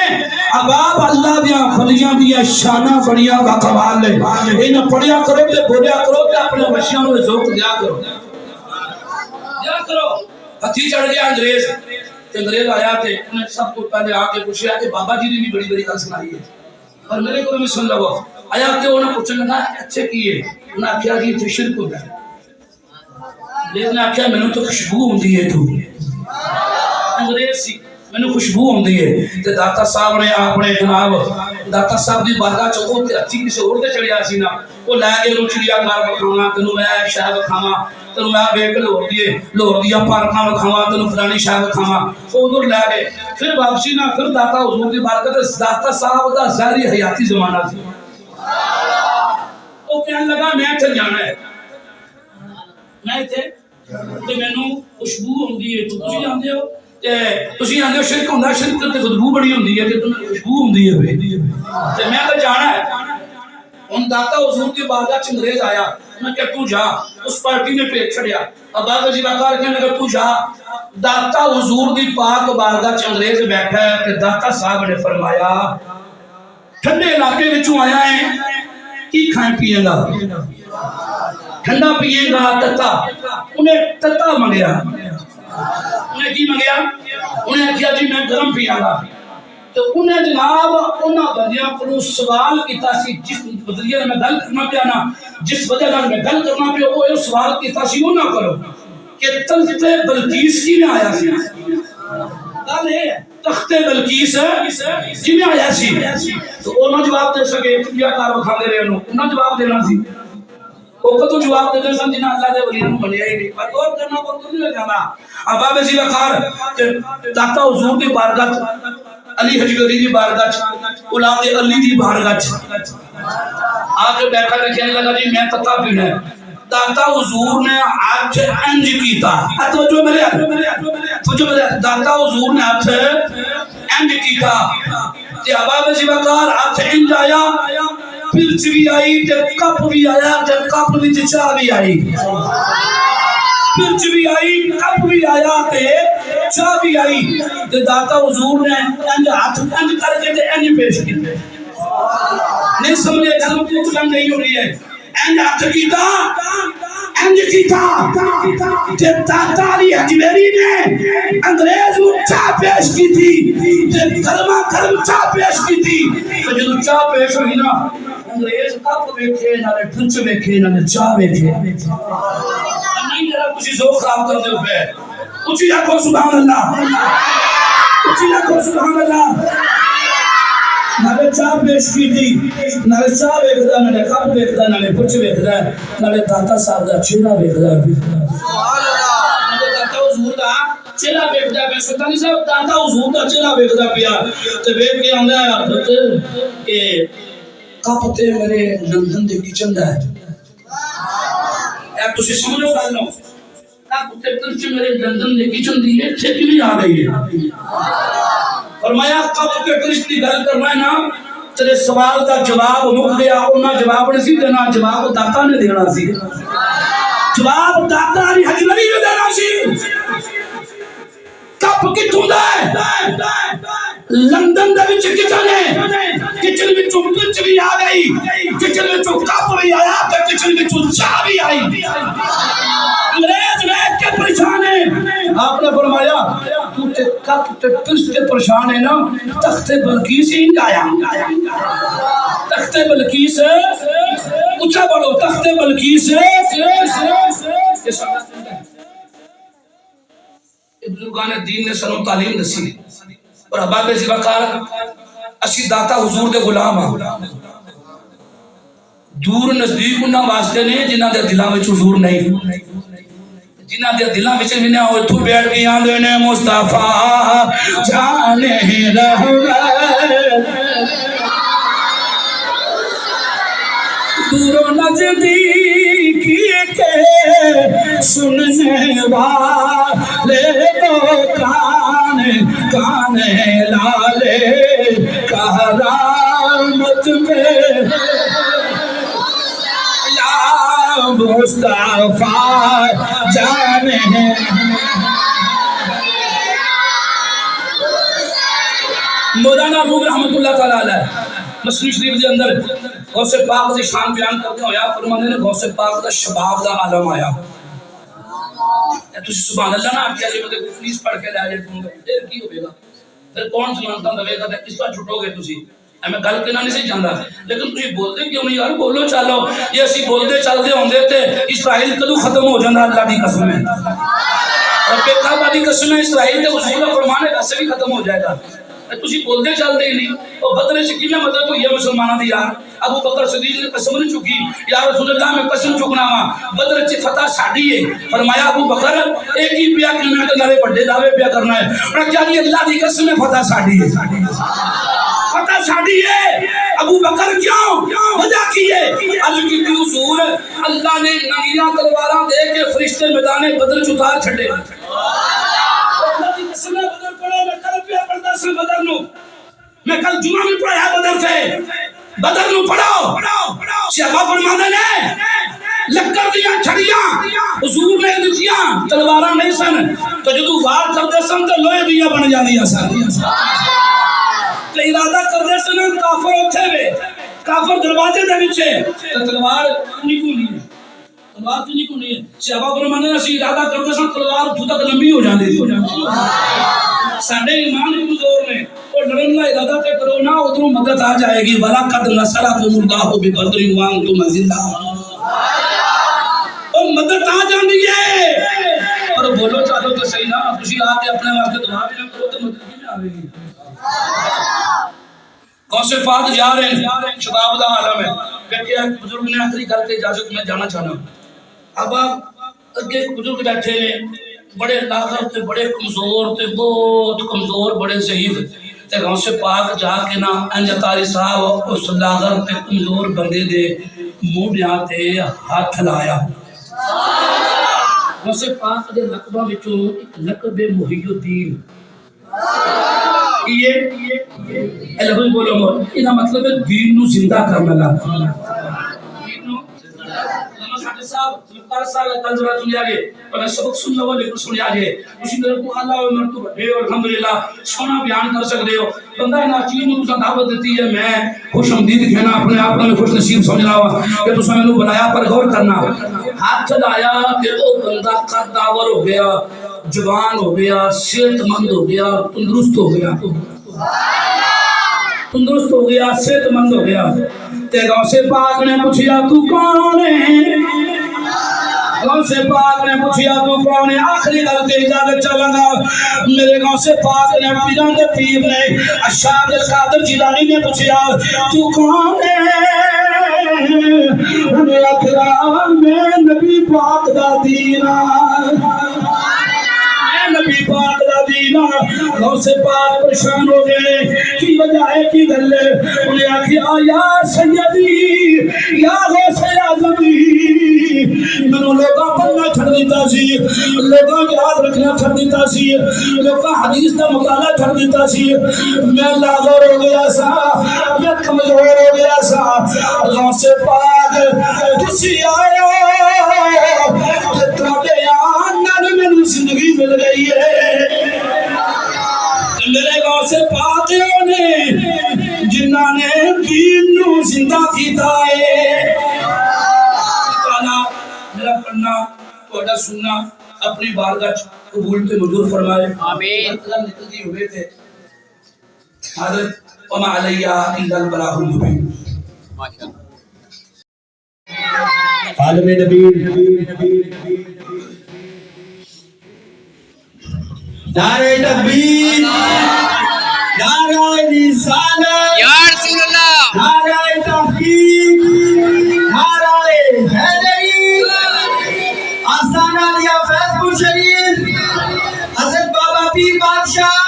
[SPEAKER 3] اباب اللہ دیاں فلیاں دیاں شاناں بڑیاں باقوال نے انہاں پڑھیا کرو تے بولیا کرو تے اپنے بچیاں نوں ذوق دیا کرو ہتھی چڑھ گیا انگریز تے انگریز آیا تے انہیں سب کو پہلے آ کے پوچھا کہ بابا جی نے بھی بڑی بڑی گل سنائی ہے اور میرے کو بھی سن لو آیا کہ انہیں پوچھنے لگا اچھے کیے انہیں آکھیا کہ تو شرک ہوتا ہے لیکن آکھیا میں نے تو خوشبو ہوندی ہے تو انگریز سی میں نے خوشبو ہوندی ہے تے داتا صاحب نے اپنے جناب داتا صاحب دی بارگاہ چوں تے اچھی کسے اور تے چڑھیا سی نا وہ لے کے نو چڑیا گھر بکھاواں تینوں میں شاہ بکھاواں تینوں میں ویکھ لاہور دیا پارکاں بکھاواں تینوں فلانی شاہ بکھاواں وہ ادھر لے گئے پھر واپسی نہ پھر داتا حضور دی بارگاہ تے داتا صاحب دا ظاہری حیاتی زمانہ سی وہ کہنے لگا میں اتنے جانا ہے میں اتنے تے مینوں خوشبو ہوندی ہے تو تسی جاندے ہو تسی آندے ہو شرک ہوندا شرک تے بدبو بڑی ہوندی ہے تے تمہیں خوشبو ہوندی ہے تے میں تے جانا ہے ان داتا حضور کی بارگاہ چ انگریز آیا میں کہ تو جا اس پارٹی نے پیٹ چھڑیا اباب زیباکار کہنے لگا تو جا داتا حضور دی پاک بارگاہ چ انگریز بیٹھا ہے کہ داتا صاحب نے فرمایا ٹھنڈے علاقے وچوں آیا ہے کی کھائیں پیے گا ٹھنڈا پیے گا تتا انہیں تتا منگیا انہیں کی منگیا انہیں کیا جی میں گرم پیا گا تو انہیں جناب انہاں بندیاں کو سوال کیتا سی جس وجہ میں گل کرنا پیا نا جس وجہ میں گل کرنا پیا وہ سوال کیتا سی وہ نہ کرو کہ تخت بلقیس کی میں آیا سی گل ہے تخت بلقیس کی میں آیا سی تو انہوں جواب دے سکے کیا کار بکھا دے رہے انہوں جواب دینا سی وہ کدو جواب دے سن جنہاں اللہ دے ولی نوں بنیا ہی نہیں پر غور کرنا کو نہیں لگ جانا ابا بسی وقار داتا حضور دی بارگاہ علی حجویری دی بارگاہ اولاد علی دی بارگاہ آ کے بیٹھا کے کہنے لگا جی میں تتا پینا ہے داتا حضور نے ہاتھ انج کیتا توجہ میرے داتا حضور نے ہاتھ انج کیتا تے ابا بسی وقار ہاتھ انج آیا پھر بھی آئی تے کپ بھی آیا تے کپ وچ چاہ بھی آئی پھر بھی آئی کپ بھی آیا تے چاہ بھی آئی تے داتا حضور نے انج ہاتھ انج کر کے تے انج پیش کیتے نہیں سمجھے کلام نہیں ہو رہی ہے انج ہاتھ کیتا انج کیتا تے داتا علی حجویری نے انگریز کو چاہ پیش کی تھی تے گرما گرم چاہ پیش کی تھی تو جدو چاہ پیش ہوئی نا انگریز کپ ویکھے نالے ٹھنچ ویکھے نالے چاہ ویکھے نہیں ذرا کچھ ذوق خراب کر دے پہ اچھی آنکھوں سبحان اللہ اچھی آنکھوں سبحان اللہ نالے چاہ پیش کی تھی نالے چاہ ویکھدا نالے کپ ویکھدا نالے کچھ ویکھدا نالے داتا صاحب دا چہرہ ویکھدا سبحان اللہ نالے داتا حضور دا چہرہ ویکھدا پیا سلطانی صاحب داتا حضور دا چہرہ ویکھدا پیا تے ویکھ کے آندا ہے حضرت کہ کپ تے میرے لندن دے کچن دا ہے اے تسی سمجھو گل نو کپ تے کنچ میرے لندن دے کچن دی ہے تے کیویں آ گئی ہے فرمایا کب کے کرشت کی گل کرنا ہے نا تیرے سوال کا جواب مک گیا انہاں جواب نہیں سی دینا جواب داتا نے دینا سی جواب داتا علی حجویری نے دینا سی کب کتھوں دا ہے لندن دے وچ کچن ہے کچن وچوں پنچ بھی آ گئی کچن وچوں کپ بھی آیا تے کچن وچوں چاہ بھی آئی انگریز ویکھ کے پریشان ہے آپ نے فرمایا تو تے کپ تے پنچ تے پریشان ہے نا تخت بلقیس ہی آیا تخت بلقیس اونچا بولو تخت بلقیس بزرگان دین نے سنو تعلیم دسی اور ابا بے وقار اسی داتا حضور دے غلام ہاں دور نزدیک انہاں واسطے نے جنہاں دے دلاں وچ حضور نہیں جنہاں دے دلاں وچ بھی نہ ہوئے تو بیٹھ کے آندے نے مصطفیٰ جانے رحمت دور و نزدیکی کے سننے والے تو کان لالے کرامت میں یا مصطفیٰ جانے مولانا روم رحمت اللہ تعالیٰ علیہ مسلم شریف دے اندر غوث پاک دی شان بیان کرتے ہویا فرماندے نے غوث پاک دا شباب دا عالم آیا اے تسی سبحان اللہ نہ آکھیا جے متے پولیس پڑھ کے لے جائے تم پھر کی ہوے گا پھر کون سمانتا دے گا تے کس طرح چھٹو گے تسی اے میں گل کنا نہیں سی جاندا لیکن تسی بولدے کیوں نہیں یار بولو چالو یہ اسی بولدے چلدے ہوندے تے اسرائیل کدوں ختم ہو جاندا اللہ دی قسم ہے رب کعبہ دی قسم ہے اسرائیل تے حضور کا فرمان ہے ویسے بھی ختم ہو جائے گا تسی بولدے چلدے نہیں او بدر سے کیویں مدد ہوئی ہے مسلماناں دی یار ابو بکر صدیق نے قسم نہیں چکی یا رسول اللہ میں قسم چکنا وا بدر وچ فتح ساڈی ہے فرمایا ابو بکر ایک ہی پیا کہنا تے نالے بڑے دعوے پیا کرنا ہے انہاں کہا جی اللہ دی قسم ہے فتح ساڈی ہے فتح ساڈی ہے ابو بکر کیوں وجہ کی ہے عرض کی حضور اللہ نے ننگیاں تلواراں دے کے فرشتے میدان بدر چ اتار چھڈے اللہ دی قسم ہے بدر پڑھو میں کل پیا پڑھدا سی بدر نو میں کل جمعہ میں پڑھایا بدر سے بدر نو پڑھو صحابہ فرماندے نے لکڑ دیاں چھڑیاں حضور نے دتیاں تلواراں نہیں سن تو جدوں وار کردے سن تے لوہے دیاں بن جاندیاں سن تے ارادہ کردے سن کافر اوتھے وے کافر دروازے دے وچ تے تلوار نہیں کونی تلوار نہیں کونی صحابہ فرماندے نے اسی ارادہ کردے سن تلوار اتھوں تک لمبی ہو جاندی تھی ساڈے ایمان کمزور نے اور ڈرن کا ارادہ تے کرو نا ادھروں مدد آ جائے گی وَلَقَدْ نَصَرَكُمُ اللَّهُ بِبَدْرٍ وَأَنْتُمْ أَذِلَّةٌ اور مدد آ جاندی ہے اور بولو چالو تو صحیح نا تسی آ کے اپنے واسطے دعا بھی نہ کرو تو مدد بھی آوے گی غوث پاک جا رہے ہیں، شباب دا عالم ہے. کہ ایک بزرگ نے آخری گل تے اجازت میں جانا چاہنا. اب آپ اگے ایک بزرگ بیٹھے نے، بڑے لاغر تے بڑے کمزور تے بہت کمزور، بڑے ضعیف. تے غوث پاک جا کے نا انج قاری صاحب اس لاغر تے کمزور بندے دے موڈیاں تے ہاتھ لایا. غوث پاک دے لقبہ وچوں ایک لقب محی الدین. یہ لفظ بولو مو، یہ مطلب ہے دین نو زندہ کرنا لا. دین نو صاحب مختار صاحب کل ذرا سنیا گے پر سبق سننا وہ لیکن سنیا گے اسی طرح کو اللہ و مرتبہ ہے الحمدللہ سونا بیان کر سکتے ہو. بندہ نا چیز نو تساں دعوت دیتی ہے، میں خوش آمدید کہنا اپنے آپ کو خوش نصیب سمجھنا ہوا کہ تساں مینوں بلایا پر غور کرنا. ہاتھ لایا کہ وہ بندہ قداور ہو گیا، جوان ہو گیا، صحت مند ہو گیا، تندرست ہو گیا، تندرست ہو گیا، صحت مند ہو گیا. تے غوث پاک نے پوچھیا تو کون ہے؟ غوث پاک نے پوچھیا تو کون ہے؟ آخری گل تے اجازت چلا گا. میرے غوث پاک نے پیران دے پیر نے اشعار عبد القادر جیلانی نے پوچھیا تو کون ہے؟ انہیں آخرا میں نبی پاک دا دینا، نبی پاک دا دینا. غوث پاک پریشان ہو گئے، کی وجہ ہے کی گل ہے؟ انہیں آخیا یا سیدی یا غوث اعظمی، منو لوگاں پڑھنا چھڑ دیتا سی، لوگاں یاد رکھنا چھڑ دیتا سی، لوگاں حدیث دا مطالعہ چھڑ دیتا سی. میں لاغر ہو گیا سا، میں کمزور ہو گیا سا. غوث پاک تسی آئے ہو کہ تواڈے آنن میں زندگی مل گئی ہے. میرے غوث پاک نے جنہاں نے دین نو زندہ کیتا ہے. میرا پڑھنا توڑا سننا اپنی بارگاہ قبول تے منظور فرمائے
[SPEAKER 1] آمین.
[SPEAKER 3] نکلتی ہوئے تھے حضرت وما علیہ الا البلاغ المبین.
[SPEAKER 1] ماشاءاللہ.
[SPEAKER 2] عالم نبی نعرہ تکبیر، نعرہ رسالت،
[SPEAKER 1] یا رسول اللہ،
[SPEAKER 2] نعرہ تحقیق، نعرہ حیدری. آستانہ علیہ فیض پور شریف، حضرت بابا پیر بادشاہ،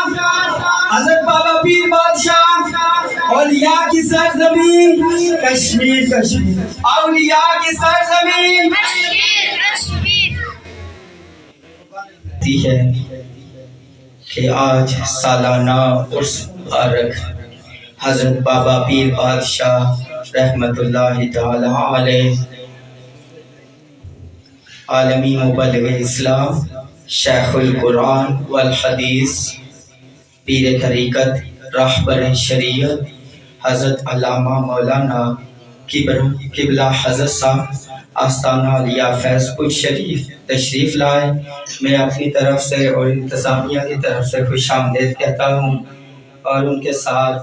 [SPEAKER 2] حضرت بابا پیر بادشاہ، اولیاء کی سرزمین کشمیر، اولیاء کی سرزمین ہے کہ آج سالانہ عرس مبارک حضرت بابا پیر بادشاہ رحمت اللہ تعالی علیہ عالمی مبلغ اسلام، شیخ القرآن والحدیث، پیر طریقت، راہبر شریعت حضرت علامہ مولانا قبلہ حضرت صاحب آستانہ علیہ فیض پور شریف تشریف لائے. میں اپنی طرف سے اور انتظامیہ کی طرف سے خوش آمدید کہتا ہوں، اور ان کے ساتھ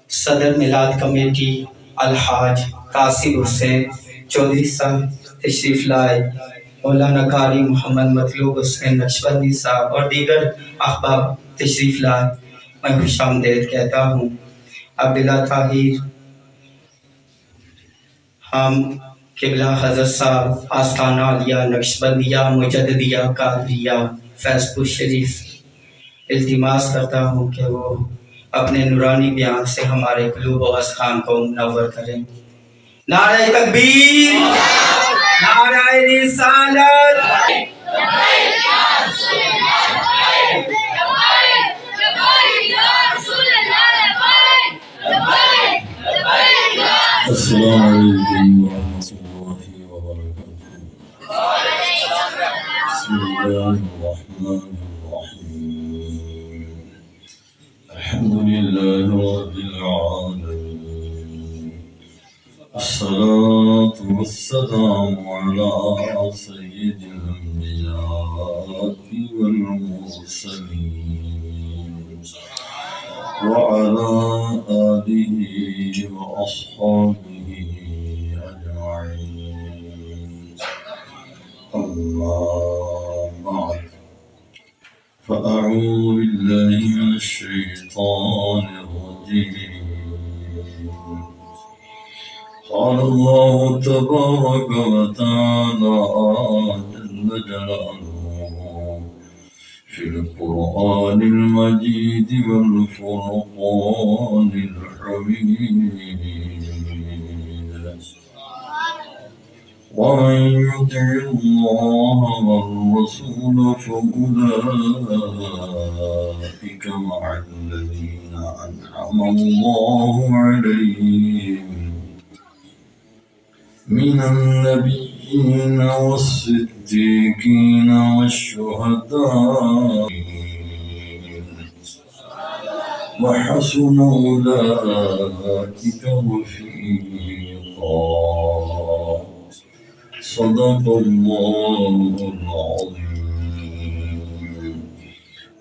[SPEAKER 2] صدر میلاد کمیٹی الحاج قاسم حسین چودھری صاحب تشریف لائے، مولانا قاری محمد مطلوب حسین نقشبندی صاحب اور دیگر احباب تشریف لائے. میں خوش آمدید کہتا ہوں. اب بلا تاخیر ہم قبلہ حضرت صاحب آستانہ علیہ نقشبندیہ مجددیہ قادریہ فیض پور شریف التماس کرتا ہوں کہ وہ اپنے نورانی بیان سے ہمارے قلوب و اذہان کو منور کریں. نعرہ تکبیر، نعرہ رسالت.
[SPEAKER 4] السلام علیکم ورحمۃ اللہ وبرکاتہ. بسم اللہ الرحمن الرحیم. الحمد للہ رب العالمین، الصلاة والسلام علی سید الانبیاء والمرسلین وعلى آله وأصحابه أجمعين. أما بعد، فأعوذ بالله من الشيطان الرجيم. الله تبارك وتعالى جل جلاله في القرآن المجيد والفرقان الحميد ومن يطع الله والرسول فأولئك مع الذين أنعم الله عليهم من النبيين والصديقين والشهداء وحسن أولئك رفيقا صدق الله العظيم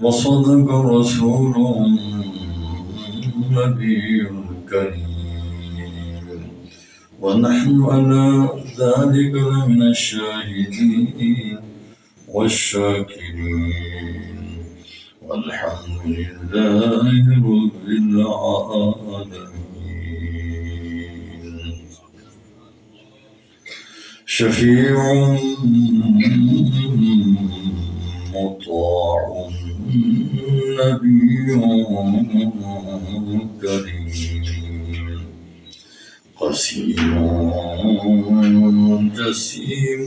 [SPEAKER 4] وصدق رسوله النبي الكريم ونحن على ذلك لمن الشاهدين والشاكرين والحمد لله رب العالمين شفيع مطاع نبي كريم قسيم جسيم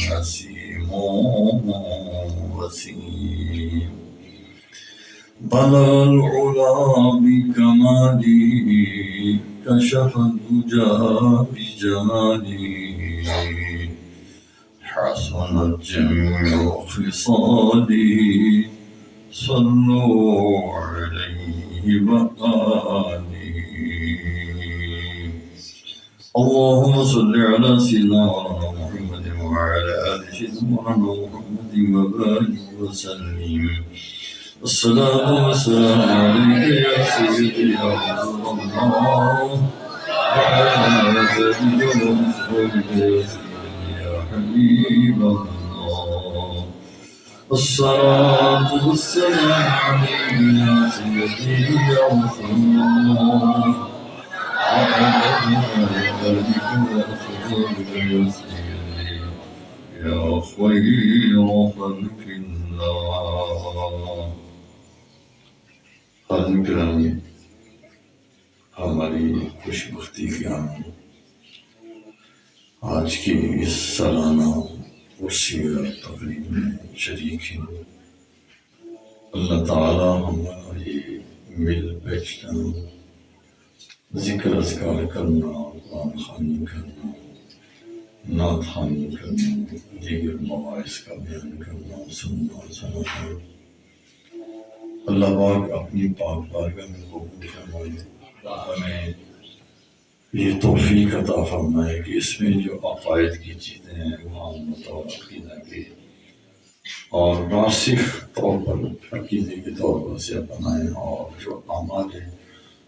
[SPEAKER 4] حسيم وسيم بلغ العلا بكماله كشف الدجى بجماله حسنت جميع خصاله صلوا عليه وآله اللهم صل على سيدنا محمد وعلى آل سيدنا محمد وبارك وسلم الصلاة والسلام عليك يا سيدي يا رسول الله وعلى آلك وصحبك يا سيدي يا حبيب الله الصلاة والسلام عليك يا سيدي يا رسول الله وعلى آلك وصحبك يا سيدي يا خير خلق الله حاضرین گرامی ہماری خوش بختی کے ہم آج کی اس سالانہ عرسی تقریب میں شریک ہیں اللہ تعالی ہمارا یہ مل بیٹھنا ذکر اذکار کرنا قرآن خوانی کرنا نعت خوانی کرنا دیگر مواعظ کا بیان کرنا سننا سنانا اللہ پاک اپنی پاک بارگاہ میں قبول فرمائے ہمیں یہ توفیق عطا فرمائے کہ اس میں جو عقائد کی چیزیں ہیں وہ ہم بطور عقیدہ کے اور راسخ طور پر عقیدے کے طور پر سے اپنائیں اور جو اعمال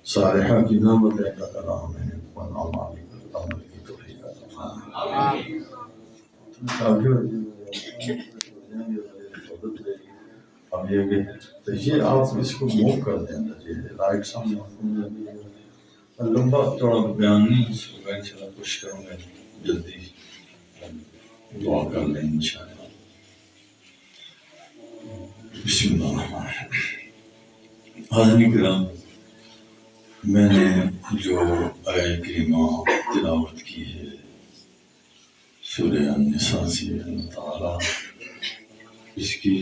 [SPEAKER 4] صالحہ کی نعمت اللہ تعالیٰ ہمیں ان اعمال عمل کی توفیق عطا فرمائے اب یہ کہ یہ آپ اس کو موو کر دیں یہ رائٹ سامنے لمبا تھوڑا بیان نہیں اس کو میں انشاءاللہ کوشش کروں گا جلدی دعا کر لیں انشاءاللہ بسم اللہ الرحمن الرحیم حاضرین کرام میں نے جو آیہ کریمہ تلاوت کی ہے سورہ النساء سے اللہ تعالیٰ اس کی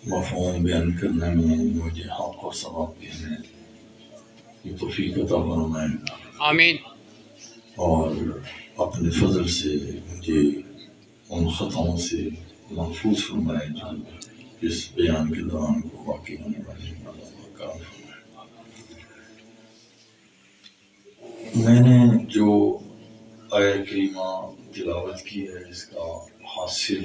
[SPEAKER 4] مفہوم بیان کرنے میں مجھے حق و ثواب دینے کی توفیق عطا فرمائے
[SPEAKER 1] آمین
[SPEAKER 4] اور اپنے فضل سے مجھے ان خطاؤں سے محفوظ فرمائے جو اس بیان کے دوران کو واقع ہونے والے کرم فرمائے میں نے جو آیہ کریمہ تلاوت کی ہے اس کا حاصل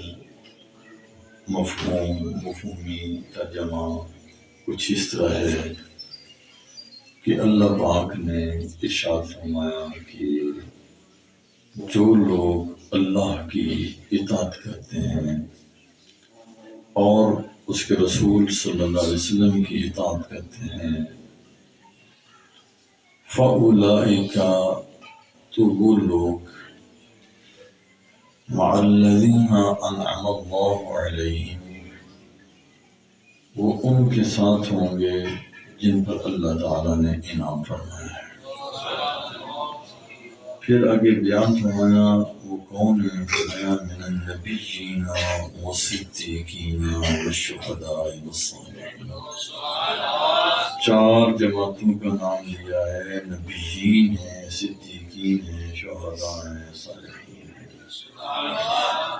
[SPEAKER 4] مفہوم مفہومی ترجمہ کچھ اس طرح ہے کہ اللہ پاک نے ارشاد فرمایا کہ جو لوگ اللہ کی اطاعت کرتے ہیں اور اس کے رسول صلی اللہ علیہ وسلم کی اطاعت کرتے ہیں فَأُولَئِكَ تو وہ لوگ مع الذین انعم اللہ علیہم وہ ان کے ساتھ ہوں گے جن پر اللہ تعالیٰ نے انعام فرمایا ہے۔ پھر آگے بیان فرمایا وہ کون ہے؟ فرمایا من النبیین والصدیقین والشہداء والصالحین۔ چار جماعتوں کا نام لیا ہے، نبیین ہیں، صدیقین ہیں، شہداء ہیں، صالحین ہیں۔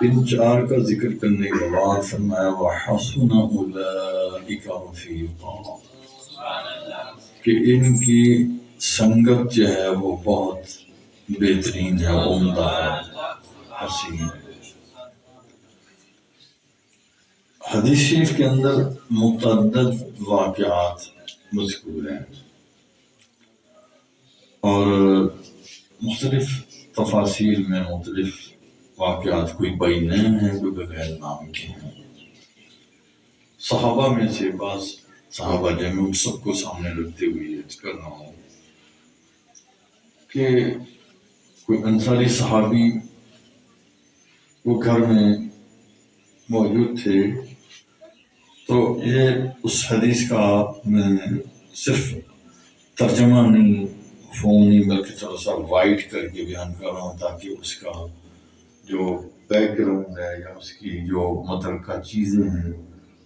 [SPEAKER 4] ان چار کا ذکر کرنے کے بعد فرمایا وَحَسُنَ أُولَئِكَ رَفِيقًا کہ ان کی سنگت جو ہے وہ بہت بہترین ہے، عمدہ ہے، حسین ہے۔ حدیث شریف کے اندر متعدد واقعات مذکور ہیں اور مختلف تفاصیل میں مختلف واقعات، کوئی بئی نام ہیں، کوئی بغیر نام کے ہیں۔ صحابہ میں سے بعض صحابہ جو میں سب کو سامنے رکھتے ہوئے یہ کر رہا ہوں کہ کوئی انصاری صحابی وہ گھر میں موجود تھے، تو یہ اس حدیث کا میں صرف ترجمہ نہیں، فون نہیں، بلکہ تھوڑا سا وائٹ کر کے بیان کر رہا ہوں تاکہ اس کا جو بیک گراؤنڈ ہے یا اس کی جو متعلقہ چیزیں ہیں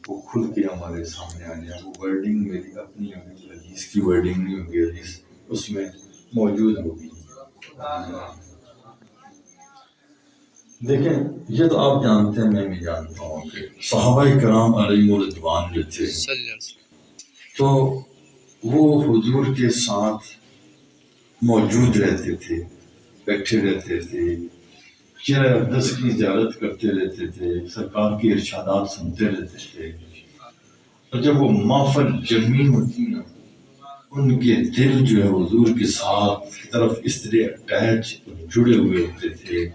[SPEAKER 4] وہ کھل کے ہمارے سامنے آ جائیں۔ وہ ورڈنگ میری اپنی ہوگی، حدیث کی ورڈنگ نہیں ہوگی، حدیث اس میں موجود ہوگی۔ دیکھیں یہ تو آپ جانتے ہیں، میں بھی جانتا ہوں کہ صحابہ کرام علیہ رضوان جو تھے تو وہ حضور کے ساتھ موجود رہتے تھے، بیٹھے رہتے تھے، چہرہ اقدس کی زیارت کرتے رہتے تھے، سرکار کے ارشادات سنتے رہتے تھے، اور جب وہ محفل جمی ہوتی نا ان کے دل جو ہے حضور کے ساتھ کی طرف اس طرح اٹیچ جڑے ہوئے ہوتے تھے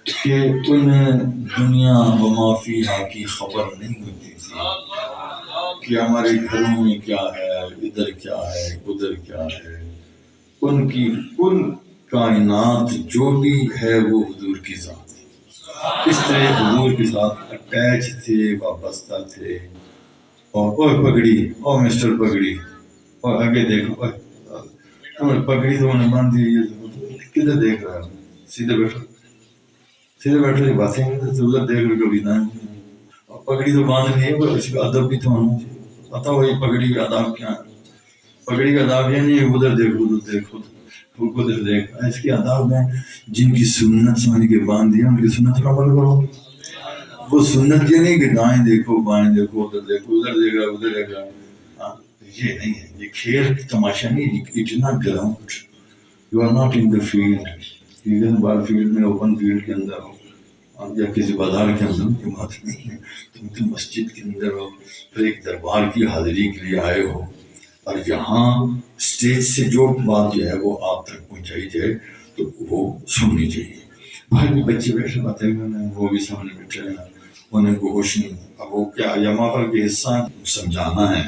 [SPEAKER 4] کہ انہیں دنیا و ما فیہا کی خبر نہیں ہوتی تھی کہ ہمارے گھروں میں کیا ہے، ادھر کیا ہے، ادھر کیا ہے۔ ان کی کل کائنات جو بھی ہے وہ حضور کی ذات ہے، اس طرح حضور کے ساتھ اٹیچ تھے، وابستہ تھے۔ اور اوہ پگڑی، او مسٹر پگڑی، اور آگے دیکھو، پگڑی تو انہیں باندھ دی، کدھر دیکھ رہا ہے؟ سیدھے بیٹھو، سیدھے بیٹھو، یہ باتیں ادھر دیکھ رہے کبھی نہ، اور پگڑی تو باندھ لی ہے، پر اس کا ادب بھی تو ہونا چاہیے۔ پتہ ہو یہ پگڑی کا آداب کیا ہے؟ پگڑی کا آداب یہ نہیں ہے ادھر دیکھو، ادھر دیکھو، ادھر دیکھ۔ اس کے آداب میں جن کی سنت سمجھ کے باندھ دیا ان کی سنت پر عمل کرو۔ وہ سنت یہ نہیں کہ دائیں دیکھو، بائیں دیکھو، ادھر دیکھو، ادھر دیکھ رہا، ادھر دیکھ رہا، یہ نہیں ہے، یہ کھیل تماشا نہیں، it is not ground, you are not in the field, یہ بال فیلڈ میں، اوپن فیلڈ کے اندر ہو یا کسی بازار کے اندر، یہ بات نہیں ہے۔ تم تو مسجد کے اندر ہو، پھر ایک دربار کی حاضری کے لیے آئے ہو، اور یہاں اسٹیج سے جو بات جو ہے وہ آپ تک پہنچائی جائے تو وہ سننی چاہیے۔ بھائی بھی بچے بیٹھے باتیں کرنے، وہ بھی سامنے بیٹھے ہیں، انہیں کو ہوش نہیں۔ اب وہ کیا یہ محفل کے حصہ سمجھانا ہے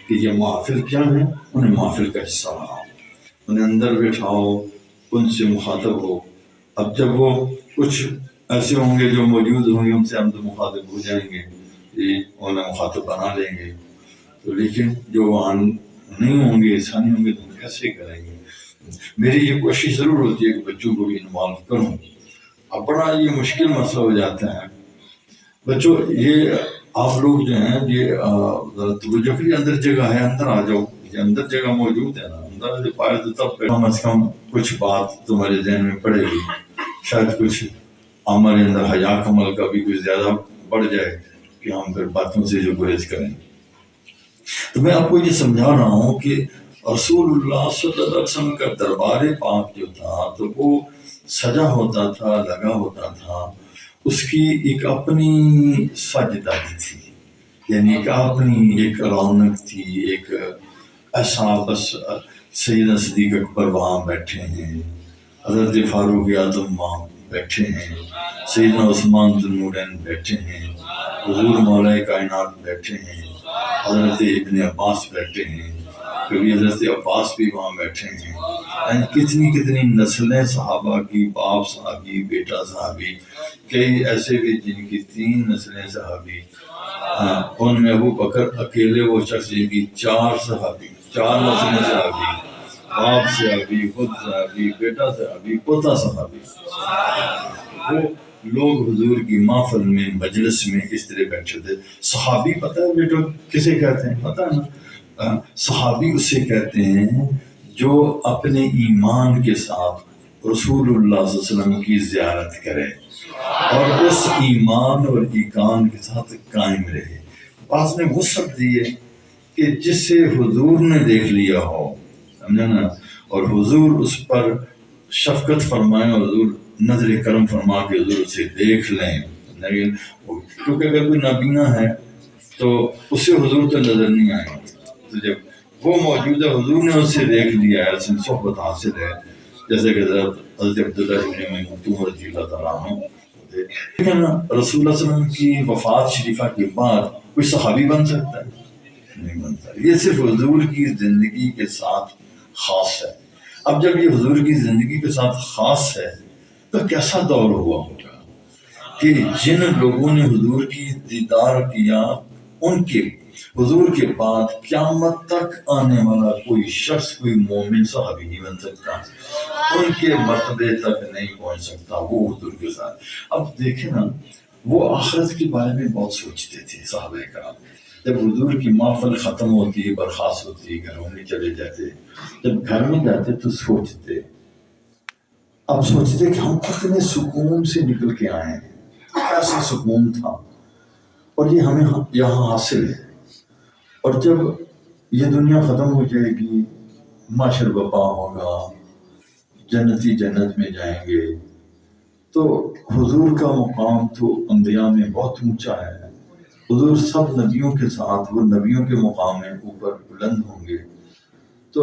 [SPEAKER 4] کہ یہ محفل کیا ہے، انہیں محفل کا حصہ بناؤ، انہیں اندر بٹھاؤ، ان سے مخاطب ہو۔ اب جب وہ کچھ ایسے ہوں گے جو موجود ہوں گے، ان سے ہم تو مخاطب ہو جائیں گے، انہیں مخاطب بنا لیں گے، تو لیکن جو وہاں نہیں ہوں گے، ایسا نہیں ہوں گے، تو ہم کیسے کریں گے؟ میری یہ کوشش ضرور ہوتی ہے کہ بچوں کو بھی انوالو کروں۔ اب بڑا یہ مشکل مسئلہ ہو جاتا ہے بچوں، یہ آپ لوگ جو ہیں یہ ذرا توجہ کریے، اندر جگہ ہے، اندر آ جاؤ، یہ اندر جگہ موجود ہے نا، اندر جو پائے تو تب کم از کم کچھ بات تمہارے ذہن میں پڑے گی، شاید کچھ ہمارے اندر حیا کمل کا بھی کچھ زیادہ بڑھ جائے کہ ہم پھر باتوں سے جو گریز کریں۔ تو میں آپ کو یہ سمجھا رہا ہوں کہ رسول اللہ صلی اللہ علیہ وسلم کا دربار پاک جو تھا تو وہ سجا ہوتا تھا، لگا ہوتا تھا، اس کی ایک اپنی ساجدگی تھی، یعنی ایک اپنی ایک رونق تھی، ایک ایسا بس سیدنا صدیق اکبر وہاں بیٹھے ہیں، حضرت فاروق اعظم وہاں بیٹھے ہیں، سیدنا عثمان ذو النورین بیٹھے ہیں، حضور مولا کائنات بیٹھے ہیں، حضرت ابن عباس بیٹھے ہیں، کبھی حضرت عباس بھی وہاں بیٹھے ہیں. کتنی کتنی نسلیں صحابہ کی، باپ صحابی، بیٹا صحابی، کئی ایسے بھی جن کی 3 نسلیں صحابی. ان میں ابو بکر اکیلے وہ شخص جن کی 4 صحابی، 4 نسلیں صحابی، باپ صحابی، خود صحابی، بیٹا صحابی، پوتا صحابی. وہ لوگ حضور کی محفل میں، مجلس میں اس طرح بیٹھے تھے. صحابی پتہ ہے بیٹو کسے کہتے ہیں؟ پتہ ہے نا؟ صحابی اسے کہتے ہیں جو اپنے ایمان کے ساتھ رسول اللہ صلی اللہ علیہ وسلم کی زیارت کرے اور اس ایمان اور ایقان کے ساتھ قائم رہے. بعض نے وصف دی ہے کہ جسے حضور نے دیکھ لیا ہو، سمجھا نا، اور حضور اس پر شفقت فرمائے، حضور نظر کرم فرما کے حضور اسے دیکھ لیں. لیکن کیونکہ اگر کوئی نابینا ہے تو اسے حضور تو نظر نہیں آئے گا. تو جب وہ موجود ہے، حضور نے اسے دیکھ لیا ہے، اس میں صحبت حاصل ہے. جیسے کہ حضرت عبداللہ ابن مکتوم رضی اللہ تعالیٰ عنہ، لیکن رسول اللہ صلی اللہ علیہ وسلم کی وفات شریفہ کے بعد کوئی صحابی بن سکتا ہے؟ نہیں بنتا. یہ صرف حضور کی زندگی کے ساتھ خاص ہے. اب جب یہ حضور کی زندگی کے ساتھ خاص ہے تو کیسا دور ہوا ہوگا کہ جن لوگوں نے حضور کی دیدار کیا ان کے حضور کے بعد قیامت تک آنے والا کوئی شخص، کوئی مومن صحابی نہیں بن سکتا، ان کے مرتبے تک نہیں پہنچ سکتا وہ حضور کے ساتھ. اب دیکھیں نا، وہ آخرت کے بارے میں بہت سوچتے تھے صحابہ کرام. جب حضور کی محفل ختم ہوتی، برخاست ہوتی، گھروں میں چلے جاتے، جب گھر میں جاتے تو سوچتے، اب سوچتے کہ ہم کتنے سکون سے نکل کے آئے ہیں، کیسا سکون تھا اور یہ ہمیں یہاں حاصل ہے. اور جب یہ دنیا ختم ہو جائے گی، معاشر بپا ہوگا، جنتی جنت میں جائیں گے، تو حضور کا مقام تو انبیاء میں بہت اونچا ہے. حضور سب نبیوں کے ساتھ وہ نبیوں کے مقام میں اوپر بلند ہوں گے. تو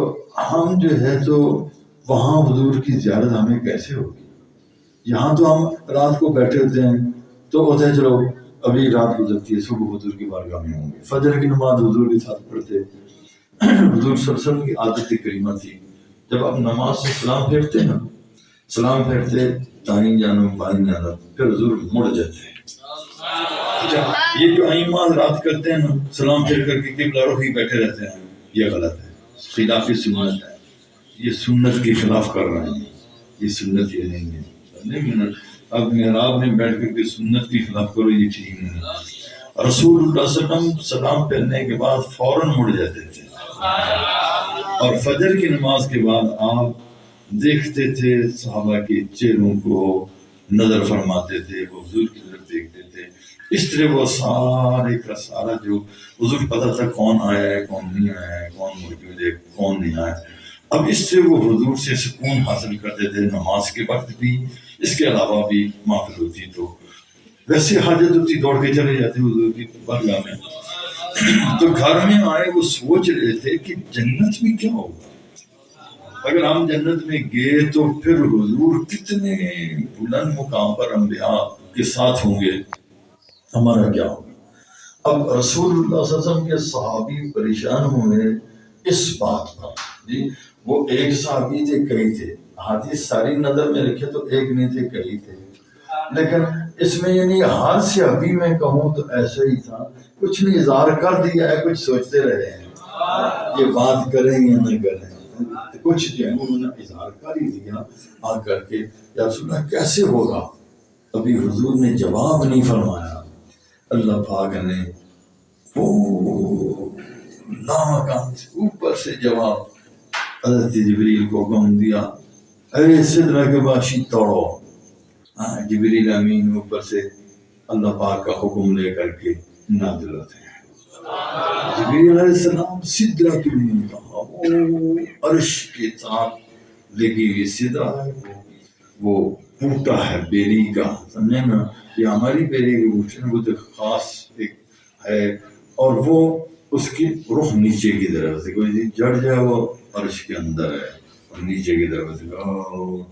[SPEAKER 4] ہم جو ہے تو وہاں حضور کی زیارت ہمیں کیسے ہوگی؟ یہاں تو ہم رات کو بیٹھے ہوتے ہیں تو ہوتا ہے چلو ابھی رات گزرتی ہے، صبح حضور کی بارگاہ میں ہوں گے، فجر کی نماز حضور کے ساتھ پڑھتے. حضور صلی اللہ علیہ وسلم کی عادت کریمہ تھی، جب آپ نماز سے سلام پھیرتے نا، سلام پھیرتے دائیں جانب بائیں جانب، پھر حضور مڑ جاتے ہیں. یہ جو ائمہ رات کرتے ہیں نا، سلام پھیر کر کے قبلہ رخی بیٹھے رہتے ہیں، یہ غلط ہے، خلاف سنت ہے. یہ سنت کے خلاف کر رہے ہیں، یہ سنت یہ نہیں ہے. اب محراب میں بیٹھ کر کے سنت کے خلاف کرو، یہ ٹھیک نہیں ہے. رسول اللہ صلی اللہ علیہ وسلم سلام پھیرنے کے بعد فوراً مڑ جاتے تھے، اور فجر کی نماز کے بعد آپ دیکھتے تھے صحابہ کے چہروں کو، نظر فرماتے تھے، وہ حضور کی طرف دیکھتے تھے. اس طرح وہ سارے کا سارا جو حضور پتہ تھا کون آیا ہے، کون نہیں آیا ہے، کون موجود ہے، کون نہیں آیا. اب اس سے وہ حضور سے سکون حاصل کرتے تھے، نماز کے وقت بھی، اس کے علاوہ بھی محفل ہوتی تو ویسے حاجت ہوتی دوڑ کے چلے جاتے حضور کی بارگاہ میں. تو گھر میں آئے وہ سوچ رہے تھے کہ جنت میں کیا ہوگا. اگر ہم جنت میں گئے تو پھر حضور کتنے بلند مقام پر انبیاء کے ساتھ ہوں گے، ہمارا کیا ہوگا. اب رسول اللہ صلی اللہ علیہ وسلم کے صحابی پریشان ہوئے اس بات پر. جی وہ ایک صحابی تھے، کئی تھے، حدیث ساری نظر میں رکھے تو ایک نہیں تھے، کئی تھے. لیکن اس میں یعنی ہر صحابی میں کہوں تو ایسا ہی تھا، کچھ نے اظہار کر دیا ہے، کچھ سوچتے رہے ہیں یہ بات کریں یا نہ کریں. کچھ جو ہے انہوں نے اظہار کر ہی دیا آ کر کے، یا رسول اللہ کیسے ہوگا. ابھی حضور نے جواب نہیں فرمایا، اللہ پاک نے وہ لامکان سے اوپر سے جواب حضرت جبریل کو حکم دیا، اے سدرہ کے باشی توڑو. جبریل امین اوپر سے اللہ پاک کا حکم لے کر کے نازل ہوتے ہیں. جبریل علیہ السلام سدرۃ المنتہا، وہ عرش کے ساتھ لگی ہوئی سدرہ ہے، وہ بوٹا ہے بیری کا، سمجھے نا. یہ ہماری بیری کی بوٹے وہ تو خاص ایک ہے، اور وہ اس کی رخ نیچے کی طرف سے، کوئی جڑ جائے وہ عرش کے اندر ہے، اور نیچے کی طرف سے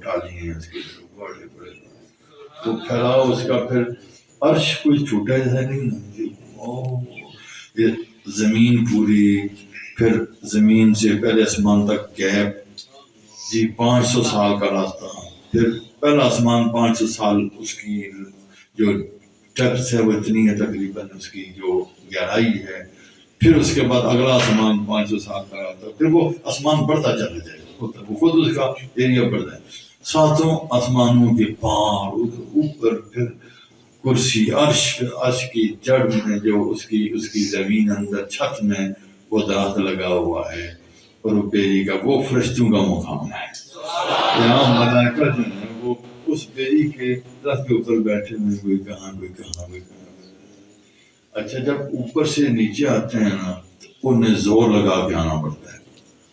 [SPEAKER 4] ٹالی ہیں اس کی طرف بڑے بڑے، وہ پھیلاؤ اس کا. پھر عرش کوئی چھوٹا جیسا نہیں، یہ زمین پوری، پھر زمین سے پہلے آسمان تک گیپ جی 500 سال کا راستہ، پھر پہلا آسمان 500 سال اس کی جو ڈیپتھ ہے وہ اتنی ہے تقریباً اس کی جو گہرائی ہے، پھر اس کے بعد اگلا آسمان 500 سال کا راستہ، پھر وہ آسمان بڑھتا چلا جائے گا، وہ خود اس کا ایریا بڑھتا ہے، 7 آسمانوں کے پار اوپر پھر کرسی عرش کی جڑ میں جو اس کی زمین اندر چھت میں وہ درخت لگا ہوا ہے، اور وہ بیری کا وہ فرشتوں کا مقام ہے، یہاں ملائکہ جو ہے وہ اس بیری کے درخت کے اوپر بیٹھے ہوئے، کوئی کہاں کوئی کہاں کوئی کہاں۔ اچھا جب اوپر سے نیچے آتے ہیں نا تو انہیں زور لگا کے آنا پڑتا ہے،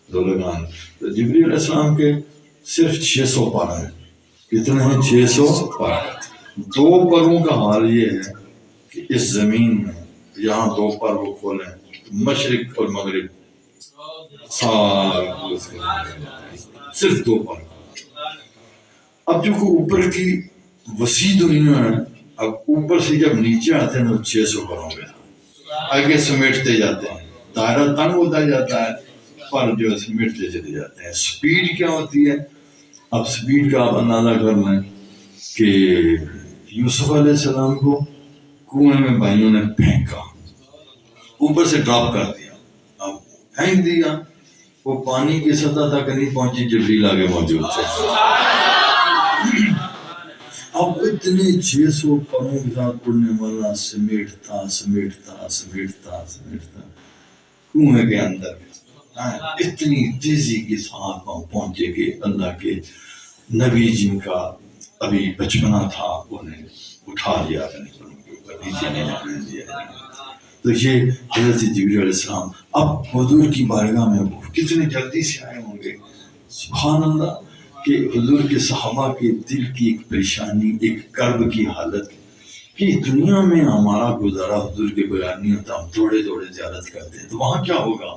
[SPEAKER 4] زور لگانا، تو جبریل علیہ السلام کے صرف 600 پر ہیں، کتنے ہیں؟ 600 پر۔ 2 پروں کا حال یہ ہے کہ اس زمین میں یہاں 2 پر وہ کھولیں، مشرق اور مغرب صرف 2 پر۔ اب جو اوپر کی وسیع دنیا ہے، اب اوپر سے جب نیچے آتے ہیں تو 600 پر ہو گیا، آگے سمیٹتے جاتے ہیں، دائرہ تنگ ہوتا جاتا ہے، پر جو سمیٹتے چلے جاتے ہیں۔ سپیڈ کیا ہوتی ہے؟ اب سپیڈ کا آپ اندازہ کر لیں کہ یوسف علیہ السلام کو کنویں میں بھائیوں نے پھینکا، اوپر سے ڈراپ کر دیا، اب پھینک دیا، وہ پانی کی سطح تک نہیں پہنچی، جبریل آگے موجود تھے۔ اب اتنے 600 پروں کے ساتھ اڑنے والا سمیٹتا کنویں کے اندر اتنی تیزی کے ساتھ پہنچے کہ اللہ کے نبی جن کا ابھی بچپنا تھا انہیں اٹھا لیا اپنے پروں کے اوپر، نیچے نہیں جانے دیا۔ تو یہ حضرت جبریل علیہ السلام اب حضور کی بارگاہ میں کتنے جلدی سے آئے ہوں گے، سبحان اللہ، کہ حضور کے صحابہ کے دل کی ایک پریشانی، ایک کرب کی حالت کہ دنیا میں ہمارا گزارا حضور کے بغیر نہیں ہوتا، ہم دوڑے زیارت کرتے ہیں، تو وہاں کیا ہوگا؟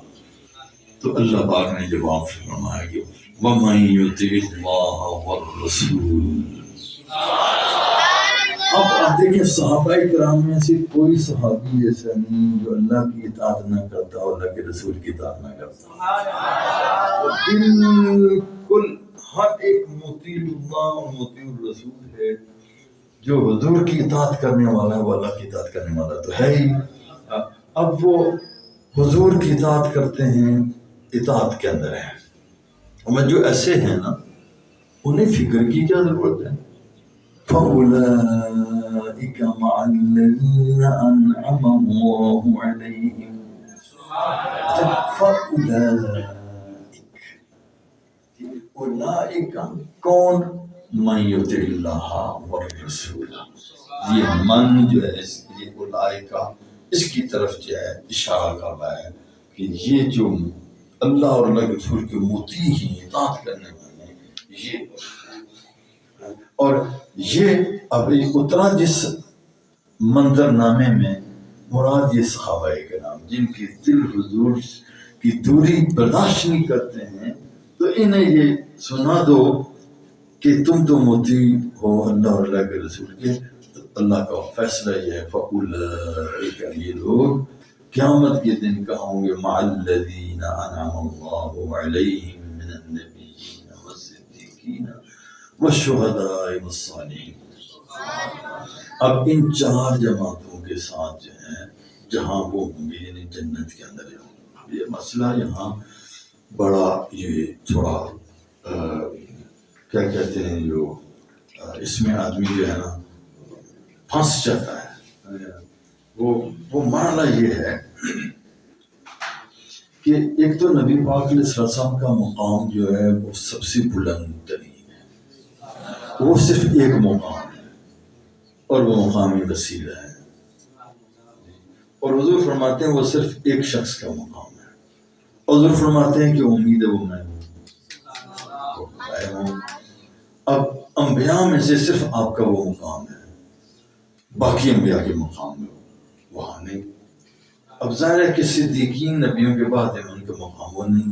[SPEAKER 4] تو اللہ پاک نے جواب فرمایا کہ وَمَن يُطِعِ اللَّهَ وَالرَّسُولَ۔ اب دیکھیں صحابہ کرام میں سے کوئی صحابی ایسا نہیں جو اللہ کی اطاعت نہ کرتا اور اللہ کے رسول کی اطاعت نہ کرتا، بالکل ہر ایک مطیع اللہ اور مطیع الرسول ہے، جو حضور کی اطاعت کرنے والا ہے وہ اللہ کی اطاعت کرنے والا تو ہے ہی۔ اب وہ حضور کی اطاعت کرتے ہیں، اطاعت کے اندر ہے، اور جو ایسے ہیں نا انہیں فکر کی کیا ضرورت ہے؟ فَأُولَئِكَ مَعَ الَّذِينَ أَنْعَمَ اللَّهُ عَلَيْهِمْ۔ اولئک کون؟ من یطع اللہ والرسول، یہ من جو ہے یہ اولئک اس کی طرف جو ہے اشارہ کر رہا ہے کہ یہ جو اللہ اور اللہ کے رسول کے مطیع ہی اطاعت کرنے والے ہیں، یہ اور یہ ابھی اترا جس منظر نامے میں مراد یہ صحابہ کرام جن کی دل حضور کی دوری برداشت نہیں کرتے ہیں، تو انہیں یہ سنا دو کہ تم تو مطیع ہو اللہ اور اللہ کے رسول کے، تو اللہ کا فیصلہ یہ ہے فَأُولَئِكَ، یہ لوگ قیامت کے دن کہوں گے مع الذین انعم اللہ علیہم من النبیین والصدیقین والشہداء والصالحین۔ اب ان 4 جماعتوں کے ساتھ جو ہے جہاں وہ ہوں گے، یعنی جنت کے اندر ہوں گے۔ یہ مسئلہ یہاں بڑا یہ تھوڑا کیا کہتے ہیں جو اس میں آدمی جو ہے نا پھنس جاتا ہے، وہ مرحلہ یہ ہے کہ ایک تو نبی پاک علیہ السلام کا مقام جو ہے وہ سب سے بلند ترین ہے، وہ صرف ایک مقام ہے اور وہ مقام وسیلہ ہے، اور حضور فرماتے ہیں وہ صرف ایک شخص کا مقام ہے، حضور فرماتے ہیں کہ امید ہے وہ میں ہوں۔ اب انبیاء میں سے صرف آپ کا وہ مقام ہے، باقی انبیاء کے مقام میں وہاں نہیں۔ اب ظاہر ہے کہ صدیقین نبیوں کے بعد ان کا مقام وہ نہیں،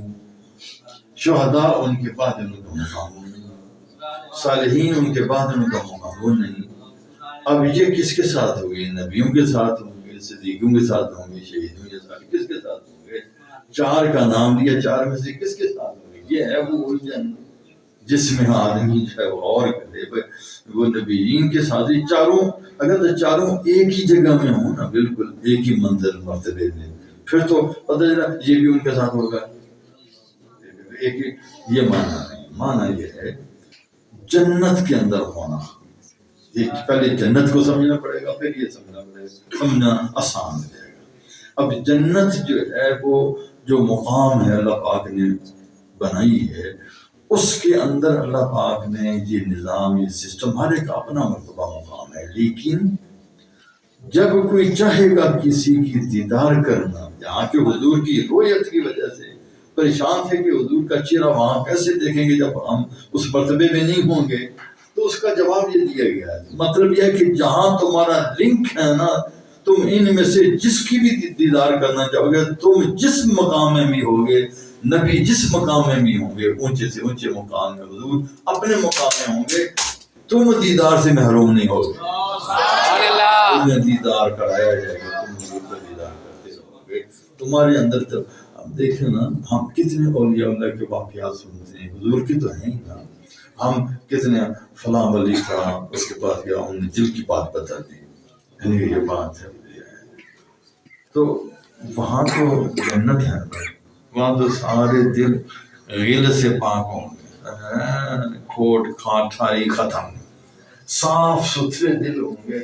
[SPEAKER 4] شہداء ان کے بعد ان کا مقام وہ نہیں، صالحین ان کے بعد ان کا مقام وہ نہیں۔ اب یہ کس کے ساتھ ہوگی؟ نبیوں کے ساتھ ہوں گے، صدیقوں کے ساتھ ہوں گے، شہیدوں کے ساتھ، کس کے ساتھ ہوں گے؟ چار کا نام لیا، چار میں سے کس کے ساتھ ہوگی؟ یہ ہے وہ الجھن جس میں آدمی جو ہے وہ اور کرے، وہ نبیین کے ساتھ ہی چاروں، اگر تو چاروں ایک ہی جگہ میں ہوں نا، بالکل ایک ہی منزل مرتبے میں، پھر تو پتہ چلا یہ بھی ان کے ساتھ ہوگا، ایک ہی۔ یہ معنی نہیں، معنی یہ ہے جنت کے اندر ہونا۔ ایک پہلے جنت کو سمجھنا پڑے گا، پھر یہ سمجھنا پڑے گا، سمجھنا آسان ہو جائے گا۔ اب جنت جو ہے وہ جو مقام ہے اللہ پاک نے بنائی ہے، اس کے اندر اللہ پاک نے یہ نظام، یہ سسٹم، ہر ایک اپنا مرتبہ مقام ہے، لیکن جب کوئی چاہے گا کسی کی دیدار کرنا، یہاں کے حضور کی رویت کی وجہ سے پریشان تھے کہ حضور کا چہرہ وہاں کیسے دیکھیں گے جب ہم اس مرتبے میں نہیں ہوں گے، تو اس کا جواب یہ دیا گیا ہے، مطلب یہ ہے کہ جہاں تمہارا لنک ہے نا، تم ان میں سے جس کی بھی دیدار کرنا چاہو گے، تم جس مقام میں بھی ہوگے، نبی جس مقام میں بھی ہوں گے، اونچے سے اونچے مقام میں حضور اپنے مقام میں ہوں گے، تم دیدار سے محروم نہیں ہوگے، تمہیں دیدار کرایا جائے گا، تم حضور کا دیدار کرتے رہو گے، تمہارے اندر۔ تو اب دیکھیں نا، ہم کتنے اولیاء اللہ کے واقعات سنتے ہیں، حضور کی تو ہیں ہی نا، ہم کتنے فلاں ولی کا اس کے پاس گیا، ہم نے دل کی بات بتا دی، یہ بات ہے، تو وہاں تو جنت ہے، وہاں تو سارے دل غل سے پاک ہوں گے، کھوٹ کھاٹ ساری ختم، صاف ستھرے دل ہوں گے،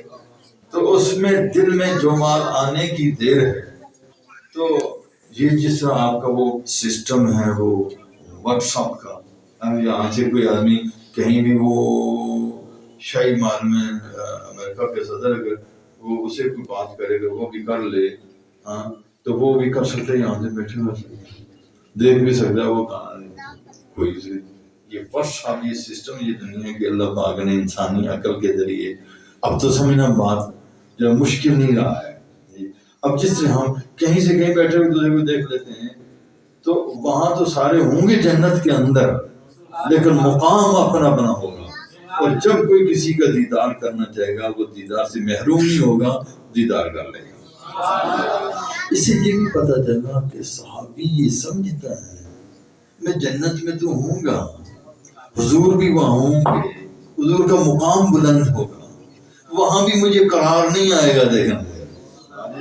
[SPEAKER 4] تو اس میں دل میں جو مال آنے کی دیر ہے۔ تو یہ جس طرح آپ کا وہ سسٹم ہے، وہ واٹس ایپ کا، یہاں سے کوئی آدمی کہیں بھی، وہ شاہی مال میں امریکہ کے صدر اگر وہ اسے کوئی بات کرے گا، وہ بھی کر لے، ہاں تو وہ بھی کر سکتے ہیں، یہاں سے بیٹھے ہو سکتے، دیکھ بھی سکتا ہے وہ کہاں کوئی سے۔ یہ فرسٹ آپ یہ سسٹم، یہ دنیا کے اللہ پاک نے انسانی عقل کے ذریعے، اب تو سمجھنا بات جو مشکل نہیں رہا ہے۔ اب جس طرح ہم کہیں سے کہیں بیٹھے ہوئے دوسرے کو دیکھ لیتے ہیں، تو وہاں تو سارے ہوں گے جنت کے اندر، لیکن مقام اپنا اپنا ہوگا، اور جب کوئی کسی کا دیدار کرنا چاہے گا، وہ دیدار سے محروم نہیں ہوگا، دیدار کر لے گا۔ اس سے یہ بھی پتہ چلا کہ صحابی یہ سمجھتا ہے میں جنت میں تو ہوں گا، حضور بھی وہاں ہوں گے، حضور کا مقام بلند ہوگا، وہاں بھی مجھے قرار نہیں آئے گا، دیکھیں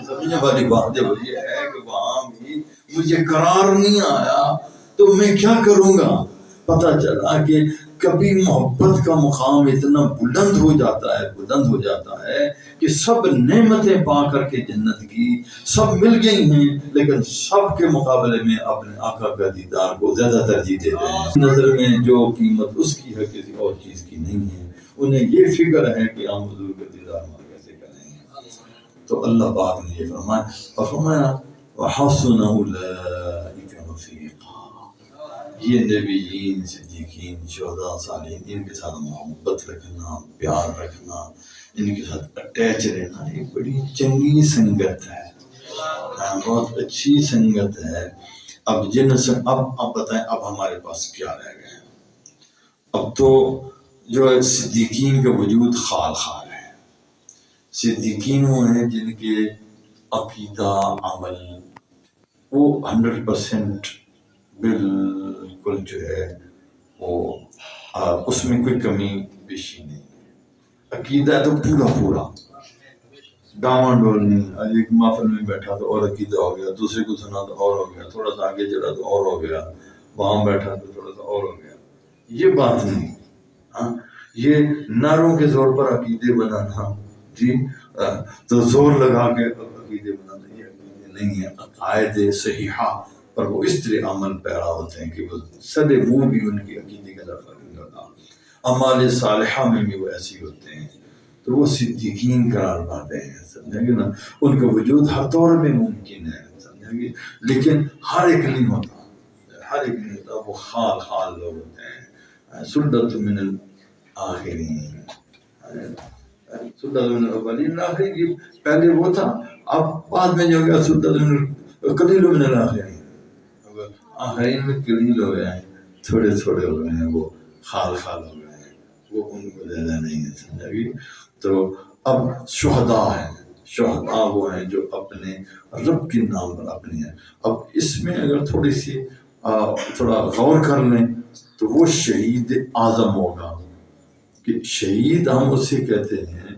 [SPEAKER 4] سمجھنے والی بات جب یہ ہے کہ وہاں بھی مجھے قرار نہیں آیا تو میں کیا کروں گا۔ پتہ چلا کہ کبھی محبت کا مقام اتنا بلند ہو جاتا ہے کہ سب نعمتیں پا کر کے جنت کی سب مل گئی ہیں، لیکن سب کے مقابلے میں اپنے آقا کا دیدار کو زیادہ ترجیح دیتے ہیں، نظر میں جو قیمت اس کی ہے کسی اور چیز کی نہیں ہے، انہیں یہ فکر ہے کہ ہم حضور کا دیدار کیسے کریں گے۔ تو اللہ پاک نے یہ فرمایا، وَحَسُنَ أُولَٰئِكَ رَفِيقًا، یہ نبیین، صدیقین، شہداء، صالحین، ان کے ساتھ محبت رکھنا، پیار رکھنا، ان کے ساتھ اٹیچ رہنا، ایک بڑی چنگی سنگت ہے، بہت اچھی سنگت ہے۔ اب بتائیں اب ہمارے پاس کیا رہ گیا؟ اب تو جو ہے صدیقین کا وجود خال خال ہے، صدیقین وہ ہیں جن کے عقیدہ، عمل وہ 100% بالکل جو ہے وہ اس میں کوئی کمی بیشی نہیں، عقیدہ تو پورا ڈاواں ڈول نہیں، ایک محفل میں بیٹھا تو اور عقیدہ ہو گیا، دوسرے کو سنا تو اور ہو گیا، تھوڑا سا آگے چلا تو اور ہو گیا، وہاں بیٹھا تو تھوڑا سا اور ہو گیا، یہ بات نہیں۔ ہاں یہ نعروں کے زور پر عقیدے بنانا، جی تو زور لگا کے عقیدے بنانا، یہ عقیدے نہیں ہے۔ عقائد صحیحہ پر وہ اس طرح عمل پیرا ہوتے ہیں کہ وہ سدے منہ بھی ان کی عقیدے کا فرق نہیں ہوتا، اعمال صالحہ میں بھی وہ ایسے ہوتے ہیں، تو وہ صدیقین قرار پاتے ہیں، سمجھیں گے نا۔ ان کا وجود ہر دور میں ممکن ہے، سمجھیں گے، لیکن ہر ایک نہیں ہوتا، وہ خال لوگ ہوتے ہیں، سلطۃ من الآخرین، سلطۃ من الاولین، یہ پہلے وہ تھا، اب بعد میں جو گیا سلطۃ من قلیل من الآخرین، آخرین میں قلیل ہو گئے ہیں، تھوڑے ہو گئے ہیں، وہ خال ہو گئے ہیں، وہ ان کو زیادہ نہیں ہے، سمجھا گی۔ تو اب شہداء ہیں، شہداء وہ ہیں جو اپنے رب کے نام پر اپنے ہیں. اب اس میں اگر تھوڑی سی تھوڑا غور کر لیں تو وہ شہید اعظم ہوگا کہ شہید ہم اسے کہتے ہیں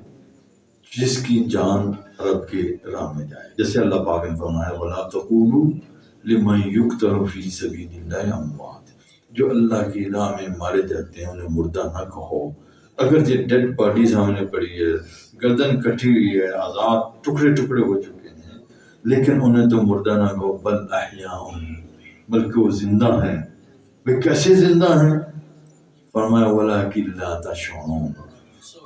[SPEAKER 4] جس کی جان رب کے راہ میں جائے. جیسے اللہ پاک نے فرمایا وَلَا تَقُولُوا لِمَنْ يُقْتَلُ فِي سَبِيلِ اللَّهِ أَمْوَاتٌ، جو اللہ کی راہ میں مارے جاتے ہیں انہیں مردہ نہ کہو. اگر یہ ڈیڈ باڈیز ہم نے پڑھی ہے، گردن کٹی ہوئی ہے، آزاد ٹکڑے ٹکڑے ہو چکے ہیں، لیکن انہیں تو مردہ نہ کہو. بل احیاء، بلکہ وہ زندہ ہیں. وہ کیسے زندہ ہیں؟ فرمایا وَلَٰكِن لَا تَشْعُرُونَ،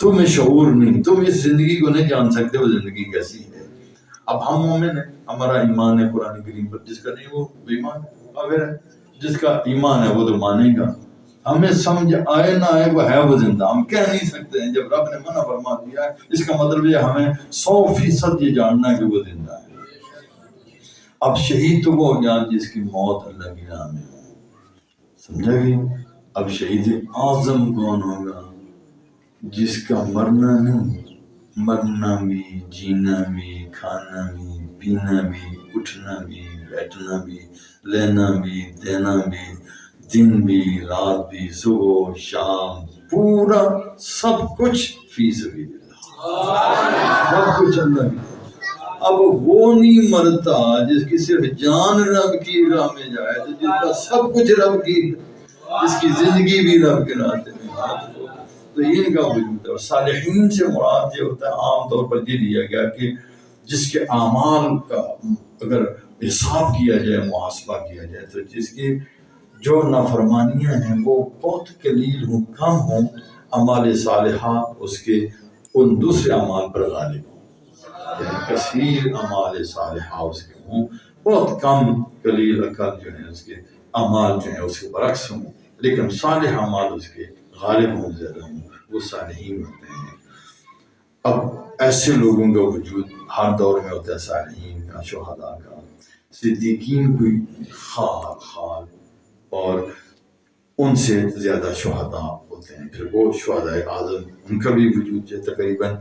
[SPEAKER 4] تمہیں شعور نہیں، تم اس زندگی کو نہیں جان سکتے وہ زندگی کیسی ہے. اب ہم مومن ہیں، ہمارا ایمان ہے قرآن کریم پر، جس کا نہیں وہ بے ایمان ہے، کافر ہے. جس کا ایمان ہے وہ تو مانے گا. ہمیں سمجھ آئے نہ آئے وہ ہے وہ زندہ. ہم کہہ نہیں سکتے ہیں جب رب نے منع فرما دیا ہے، اس کا مطلب یہ ہمیں 100% یہ جاننا ہے کہ وہ زندہ ہے. اب شہید تو وہ ہو گیا جس کی موت اللہ کی راہ میں ہو. سمجھا گئی؟ اب شہید اعظم کون ہوگا؟ جس کا مرنا نہیں، مرنا بھی، جینا بھی، کھانا بھی، پینا بھی، اٹھنا بھی، بیٹھنا بھی، لینا بھی، دینا بھی، دن بھی، رات بھی، صبح شام، پورا سب کچھ فی سبیل اللہ، سب کچھ اللہ کی. اب وہ نہیں مرتا جس کی صرف جان رب کی راہ میں جائے، تو جس کا سب کچھ رب کی، جس کی زندگی بھی رب کے راستے میں ہاتھ ہو. تو ان کا وجود ہے. اور صالحین سے مراد یہ ہوتا ہے عام طور پر یہ لیا گیا کہ جس کے اعمال کا اگر حساب کیا جائے، محاسبہ کیا جائے، تو جس کی جو نافرمانیاں ہیں وہ بہت قلیل ہوں، کم ہوں، اعمال صالحہ اس کے ان دوسرے اعمال پر غالب ہوں. یعنی کثیر اعمال صالحہ اس کے ہوں، بہت کم قلیل اقل جو ہیں اس کے اعمال جو ہیں اس کے برعکس ہوں، لیکن صالح اعمال اس کے غالب ہوں، زیادہ ہوں، وہ صالحین ہوتے ہیں. اب ایسے لوگوں کا وجود ہر دور میں ہوتا ہے، صالحین کا، شہداء کا، صدیقین کوئی خال اور ان سے زیادہ شہداء ہوتے ہیں. پھر وہ شہداء اعظم، ان کا بھی وجود جو تقریباً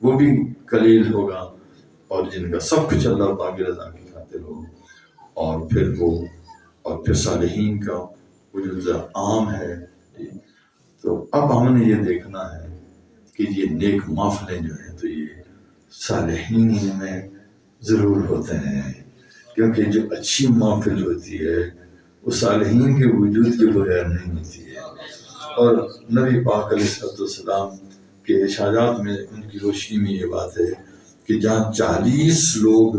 [SPEAKER 4] وہ بھی قلیل ہوگا، اور جن کا سب کچھ اللہ پاک کی رضا کی خاطر ہو. اور پھر صالحین کا وجود عام ہے. تو اب ہم نے یہ دیکھنا ہے کہ یہ نیک محفلیں جو ہیں تو یہ صالحین میں ضرور ہوتے ہیں، کیونکہ جو اچھی محفل ہوتی ہے وہ صالحین کے وجود کے بغیر نہیں ہوتی ہے. اور نبی پاک علیہ السلام کے ارشادات میں ان کی روشنی میں یہ بات ہے کہ جہاں 40 لوگ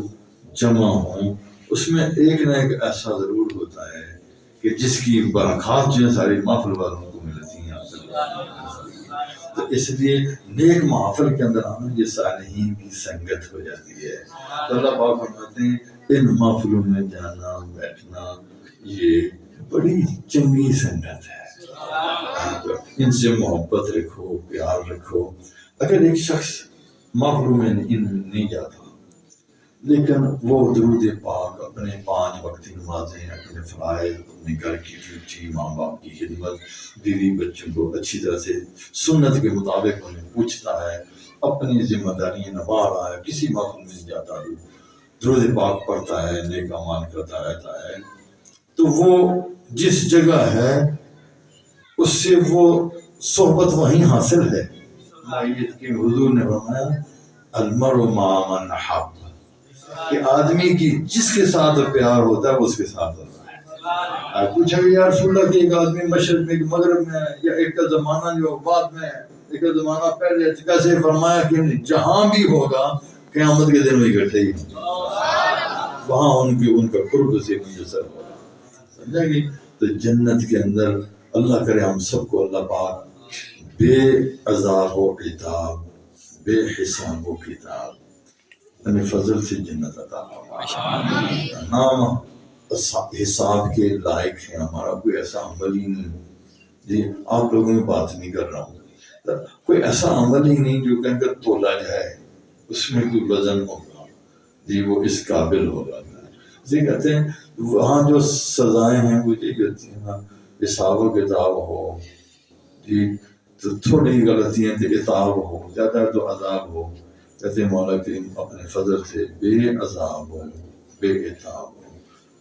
[SPEAKER 4] جمع ہوں اس میں ایک نہ ایک ایسا ضرور ہوتا ہے کہ جس کی برکات جو ہے ساری محفل والوں کو ملتی ہیں. تو اس لیے نیک محفل کے اندر آنا یہ صالحین کی سنگت ہو جاتی ہے. تو اللہ پاک فرماتے ہیں ان محفلوں میں جانا بیٹھنا یہ بڑی چنگی سنگت ہے. ان سے محبت رکھو، پیار رکھو. اگر ایک شخص محفلوں میں نہیں جاتا لیکن وہ درود پاک، اپنے 5 وقتی نمازیں، اپنے فرائض، اپنے گھر کی ڈیوٹی، ماں باپ کی خدمت، بیوی بچوں کو اچھی طرح سے سنت کے مطابق انہیں پوچھتا ہے، اپنی ذمہ داریاں نبھا رہا ہے، کسی محفل میں جاتا ہے، درود پاک پڑھتا ہے، نیک اعمال کرتا رہتا ہے، تو وہ جس جگہ ہے اس سے وہ صحبت وہیں حاصل ہے. مائیت کے حضور نے فرمایا المرء مع من احب، کہ آدمی کی جس کے ساتھ پیار ہوتا ہے وہ اس کے ساتھ ہوتا ہے. پوچھا کہ یا رسول اللہ کہ ایک آدمی مشرق میں، مغرب میں، یا ایک کا زمانہ جو بعد میں، ایک کا زمانہ پہلے، کیسے؟ فرمایا کہ جہاں بھی ہوگا قیامت کے دن وہ اکٹھے ہی وہاں ان کا قرب سے میسر ہوگا. سمجھا گی؟ تو جنت کے اندر اللہ کرے ہم سب کو اللہ پاک بے عذاب و عتاب، بے حساب و کتاب اپنے فضل سے جنت عطا فرمائے. نام حساب کے لائق ہے ہمارا کوئی ایسا عمل ہی نہیں. جی آپ لوگوں میں بات نہیں کر رہا ہوں، کوئی ایسا عمل ہی نہیں جو کہیں کر تولا جائے، اس میں کوئی وزن ہوگا جی وہ اس قابل ہوگا. جی کہتے ہیں وہاں جو سزائیں ہیں وہ یہ کہتی ہیں حساب و کتاب ہو جی، تو تھوڑی غلطیاں تو عتاب ہو، زیادہ تو عذاب ہو. کہتے ہیں مولا کریم اپنے فضل سے بے عذاب ہو، بے عتاب ہو،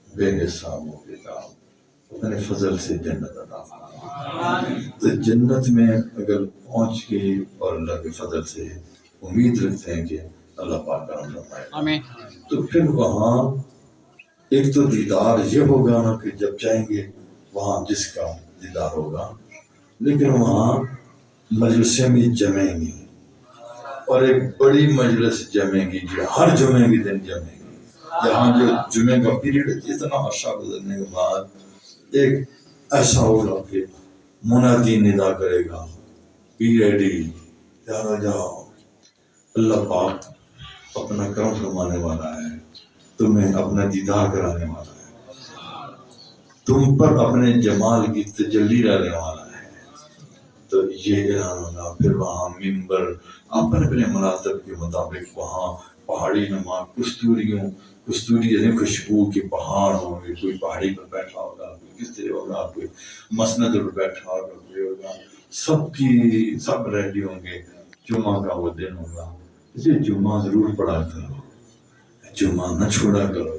[SPEAKER 4] بے حساب و کتاب اپنے فضل سے جنت عطا فرمائے۔ تو جنت میں اگر پہنچ گئی اور اللہ کے فضل سے امید رکھتے ہیں کہ اللہ پاک کرم فرمائے گا،
[SPEAKER 1] آمین۔
[SPEAKER 4] تو پھر وہاں ایک تو دیدار یہ ہوگا نا کہ جب جائیں گے وہاں جس کا دیدار ہوگا، لیکن وہاں مجلسیں بھی جمیں گی اور ایک بڑی مجلس جمیں گی جو ہر جمعے کے دن جمیں گی، جہاں جو جمعے کا پیریڈ اتنا عرصہ گزرنے کے بعد ایک ایسا ہوگا کہ منادی ندا کرے گا، بی ریڈی، تیار ہو جاؤ، اللہ پاک اپنا کرم فرمانے والا ہے، تمہیں اپنا دیدار کرانے والا ہے، تم پر اپنے جمال کی تجلی لانے والا ہے۔ تو یہ اعلان ہوگا، پھر وہاں ممبر اپنے اپنے مناسب کے مطابق وہاں پہاڑی نما کستوری یعنی خوشبو کے پہاڑ ہوں گے، کوئی پہاڑی پر بیٹھا ہوگا، کوئی کس طرح ہوگا، کوئی مسند پر بیٹھا ہوگا، کوئی ہوگا، سب ریڈی ہوں گے۔ جمعہ کا وہ دن ہوگا، اسے جمعہ ضرور پڑھا کرو، جمعہ نہ چھوڑا کرو،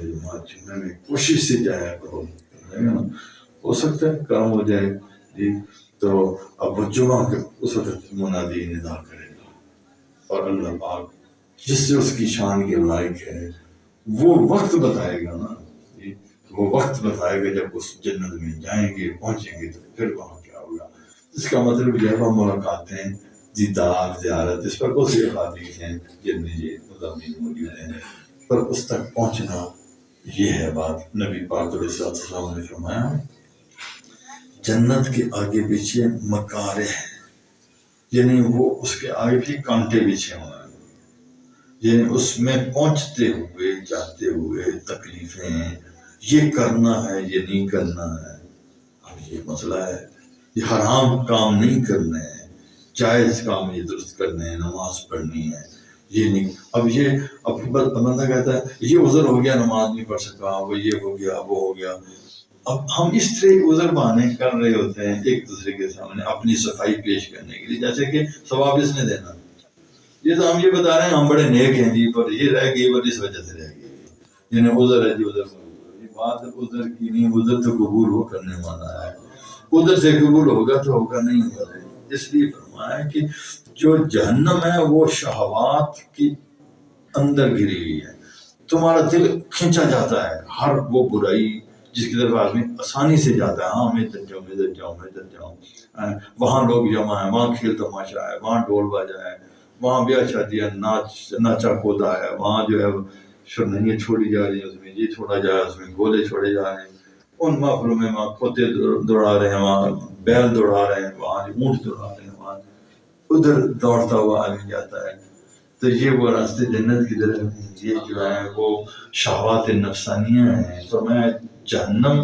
[SPEAKER 4] جمعہ میں کوشش سے جایا کرو، ہو سکتا ہے کام ہو جائے جی۔ تو اب وہ جمعہ کے اس وقت منادی ندا کرے گا اور اللہ پاک جس سے اس کی شان کے لائق ہے وہ وقت بتائے گا نا جی، وہ وقت بتائے گا جب اس جنت میں جائیں گے، پہنچیں گے، تو پھر وہاں کیا ہوگا۔ اس کا مطلب یہ ہے ملاقاتیں، دیدار، زیارت، اس پر بہت سی احادیث ہیں جن میں یہ مضامین موجود ہیں، پر اس تک پہنچنا یہ ہے بات۔ نبی پاک علیہ السلام نے فرمایا جنت کے آگے پیچھے مکارہ ہے، یعنی وہ اس کے آگے بھی کانٹے بچھے ہوئے ہیں، یعنی اس میں پہنچتے ہوئے جاتے ہوئے تکلیفیں، یہ کرنا ہے یہ نہیں کرنا ہے، اب یہ مسئلہ ہے، یہ حرام کام نہیں کرنے ہیں، جائز کام یہ درست کرنے ہیں، نماز پڑھنی ہے، یہ نہیں۔ اب بندہ کہتا ہے یہ عذر ہو گیا نماز نہیں پڑھ سکا، وہ یہ ہو گیا وہ ہو گیا۔ اب ہم اس طرح عذر بہانے کر رہے ہوتے ہیں ایک دوسرے کے سامنے اپنی صفائی پیش کرنے کے لیے، جیسے کہ ثواب اس نے دینا، یہ تو ہم یہ بتا رہے ہیں ہم بڑے نیک ہیں جی، پر یہ رہ گئی پر اس وجہ سے رہ گئی، یعنی عذر ہے جی، عذر یہ بات عذر کی نہیں، عذر تو قبول ہو کرنے والا ہے، عذر سے قبول ہوگا تو ہوگا، نہیں ہوگا۔ اس لیے فرمایا کہ جو جہنم ہے وہ شہوات کی اندر گری ہوئی ہے، تمہارا دل کھینچا جاتا ہے ہر وہ برائی جس کی طرف آدمی آسانی سے جاتا ہے، ہاں میں ادھر جاؤں ادھر جاؤں ادھر جاؤں، وہاں لوگ جمع ہیں، وہاں کھیل تماشا ہے، وہاں ڈول باجا ہے، وہاں بیاہ شادی ہے، ناچا کودا ہے، وہاں جو ہے شرنیاں چھوڑی جا رہی ہیں، اس میں یہ چھوڑا جا رہا ہے، اس میں گولے چھوڑے جا رہے ہیں، ان محفلوں میں وہاں کھوتے دوڑا رہے ہیں، وہاں بیل دوڑا رہے ہیں، وہاں اونٹ دوڑا رہے ہیں، وہاں ادھر دوڑتا ہوا آدمی جاتا ہے۔ تو یہ وہ راستے جنت کی طرف، یہ جو ہے وہ شہوات نفسانیہ ہیں۔ فرمایا جہنم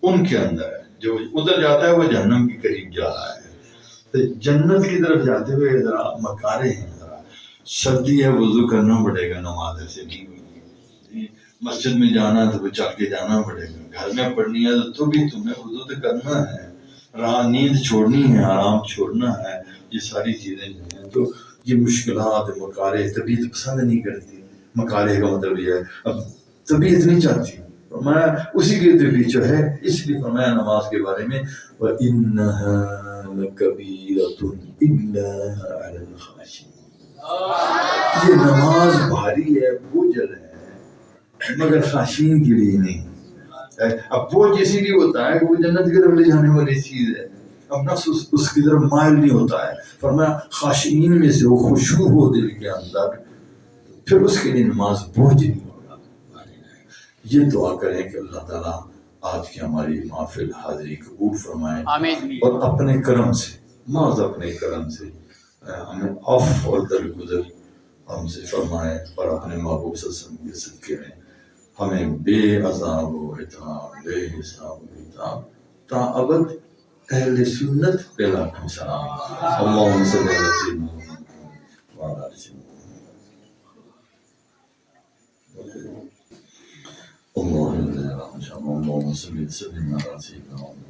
[SPEAKER 4] ان کے اندر ہے، جو ادھر جاتا ہے وہ جہنم کے قریب جا رہا ہے۔ تو جنت کی طرف جاتے ہوئے ذرا مکارے ہیں، ذرا سردی ہے، وضو کرنا پڑے گا، نماز ایسے نہیں ہوگی، مسجد میں جانا ہے تو چل کے جانا پڑے گا، گھر میں پڑھنی ہے تو بھی تمہیں وضو تو کرنا ہے، نیند چھوڑنی ہے، آرام چھوڑنا ہے، یہ ساری چیزیں جو ہیں۔ تو یہ مشکلات مکارے طبیعت پسند نہیں کرتی، مکارے کا مطلب یہ ہے اب طبیعت نہیں چاہتی، فرمایا اسی کے پیچھے ہے۔ اس لیے فرمایا نماز کے بارے میں وَإِنَّهَا لَكَبِيرَةٌ إِلَّا عَلَى الْخَاشِعِينَ، یہ نماز بھاری ہے، بوجھل ہے، مگر خاشعین کے لیے نہیں۔ اب وہ جیسی بھی ہوتا ہے کہ وہ جنت کی طرف لے جانے والی چیز ہے، اب نفس اس کی طرف مائل نہیں ہوتا ہے۔ فرمایا خاشعین میں سے وہ خشوع ہو دل کے اندر، پھر اس کے لیے نماز بوجھ نہیں ہوگا۔ یہ دعا کریں کہ اللہ تعالیٰ آج کی ہماری محفل حاضری قبول فرمائے،
[SPEAKER 1] آمین۔
[SPEAKER 4] اور اپنے کرم سے، محض اپنے کرم سے ہمیں عفو اور درگزر ہم سے فرمائے، اور اپنے محبوب صلی اللہ علیہ وسلم کے صدقے میں ہمیں بے عذاب و عتاب، بے حساب و کتاب تا ابد اہل سنت پہ لاکھوں سلام۔ اللہم صلی علی سیدنا محمد وعلی آل سیدنا محمد۔ اللہم صلی علی سیدنا محمد۔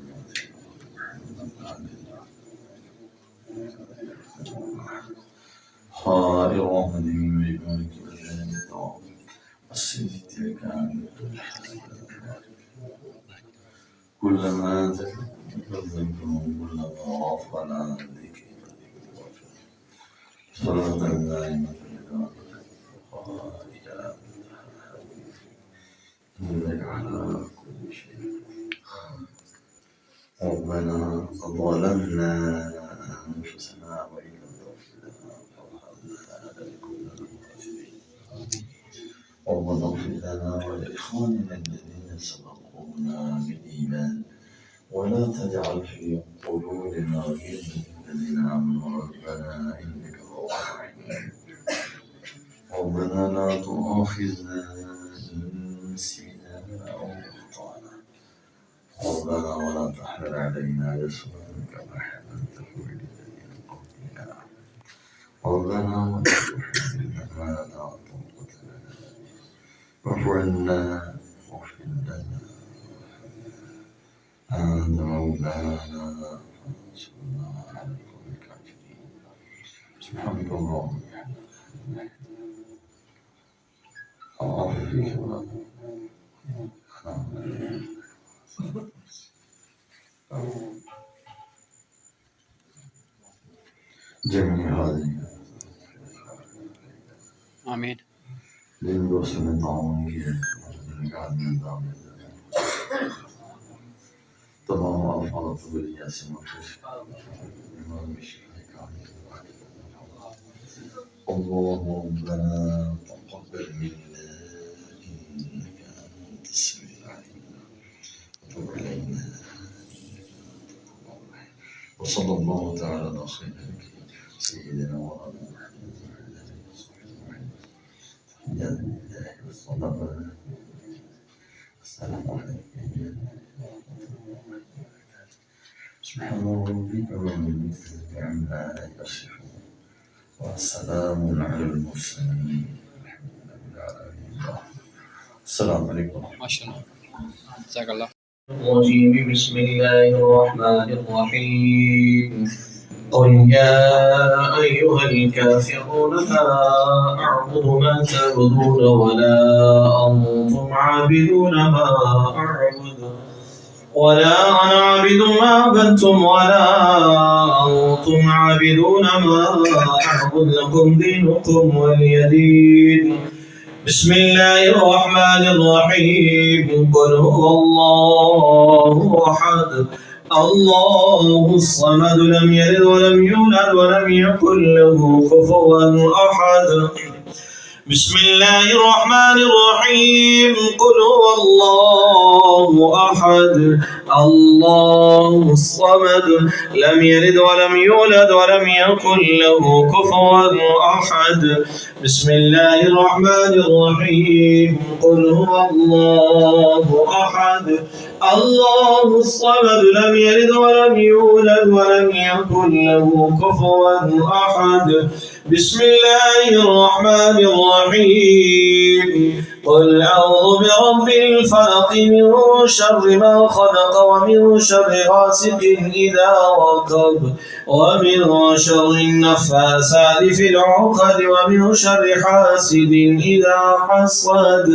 [SPEAKER 4] حائرة من ملك الجنة السيد كان كلما ذكرهم كلما غفلنا ذكر صلاة دائمة إنك على كل شيء. ربنا ظلمنا أنفسنا وإن لم تغفر لنا وترحمنا لنكونن من الخاسرين. ربنا اغفر لنا ولإخواننا الذين سبقونا بالإيمان ولا تجعل في قلوبنا غلا للذين آمنوا ربنا إنك رؤوف رحيم. ربنا لا تؤاخذنا إن نسينا أو أخطأنا. ربنا ولا تحمل علينا إصرا كما حملته على الذين من قبلنا. ربنا ولا تحملنا ما لا طاقة لنا به واعف عنا واغفر لنا أنت مولانا فانصرنا على القوم الكافرين. سبحانك اللهم وبحمدك أعوذ بك جميع هذه
[SPEAKER 1] آمين.
[SPEAKER 4] للوصف من طعامه قاعد من دامه تمام أفضل بالياس مكشوف اللهم ربنا تقبل منا إنك أنت السميع العليم وتب علينا وصلى الله تعالى على خير سيدنا وعلى السلام عليكم. سبحان ربك رب العزة عما يصفون وسلام على المرسلين والحمد لله رب العالمين. السلام عليكم.
[SPEAKER 1] ما شاء الله. جزاك الله.
[SPEAKER 5] الرجيم. بسم الله الرحمن الرحيم. قل يا أيها الكافرون لا أعبد ما تعبدون ولا أنتم عابدون ما أعبد ولا أنا عابد ما عبدتم ولا أنتم عابدون ما أعبد لكم دينكم ولي دين. بسم الله الرحمن الرحيم. قل هو الله أحد الله الصمد لم يلد ولم يولد ولم يكن له كفوا أحد. بسم الله الرحمن الرحيم. قل هو الله أحد الله الصمد لم يلد ولم يولد ولم يكن له كفوا أحد. بسم الله الرحمن الرحيم. قل هو الله أحد الله الصمد لم يلد ولم يولد ولم يكن له كفوا أحد. بسم الله الرحمن الرحيم. قل أعوذ برب الفلق من شر ما خلق ومن شر غاسق إذا وقب ومن شر النفاثات في العقد ومن شر حاسد إذا حسد.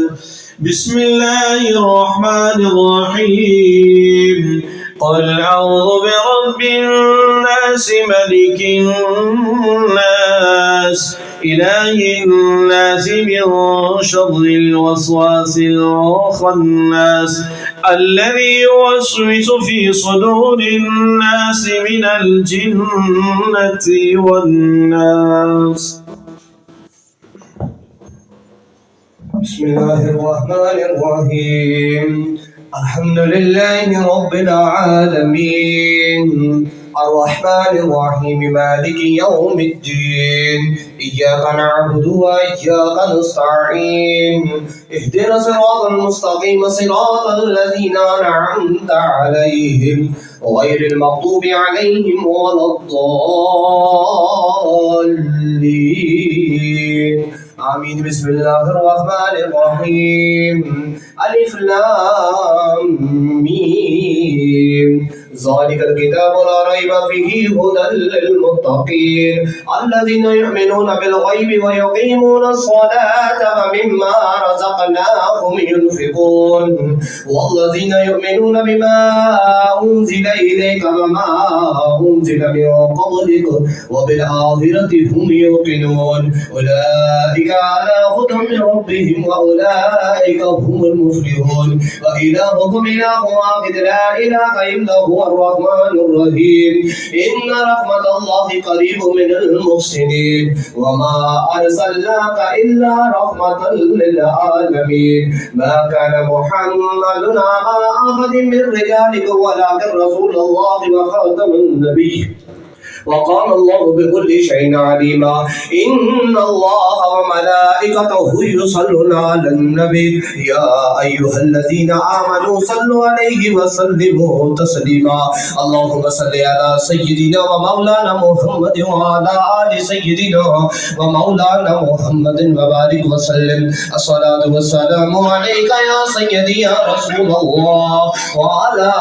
[SPEAKER 5] بسم الله الرحمن الرحيم. قل أعوذ برب الناس ملك الناس إله الناس من شر الوسواس الخناس الذي يوسوس في صدور الناس من الجنة والناس.
[SPEAKER 2] بسم الله الرحمن الرحيم. الحمد لله رب العالمين الرحمن الرحيم مالك يوم الدين إياك نعبد وإياك نستعين اهدنا الصراط المستقيم صراط الذين أنعمت عليهم غير المغضوب عليهم ولا الضالين آمين. بسم الله الرحمن الرحيم. ألف لام ميم ذلك الكتاب لا ريب فيه هدى للمتقين الذين يؤمنون بالغيب ويقيمون الصلاة ومما رزقناهم ينفقون والذين يؤمنون بما أنزل إليك وما أنزل من قبلك وبالآخرة هم يوقنون أولئك على هدى من ربهم وأولئك هم المفلحون وإلهكم إله واحد لا إله إلا هو الرحمن الرحيم إن رحمة الله قريب من المحسنين وما أرسلناك إلا رحمة للعالمين ما كان محمد أبا أحد من رجالكم ولكن رسول الله وخاتم النبي وقال الله بكل شيء عليما إن الله وملائكته يصلون على النبي يا أيها الذين آمنوا صلوا عليه وسلموا تسليما اللهم صل على سيدنا ومولانا محمد وعلى آل سيدنا ومولانا محمد وبارك وسلم الصلاة والسلام عليك يا سيدي يا رسول الله وعلى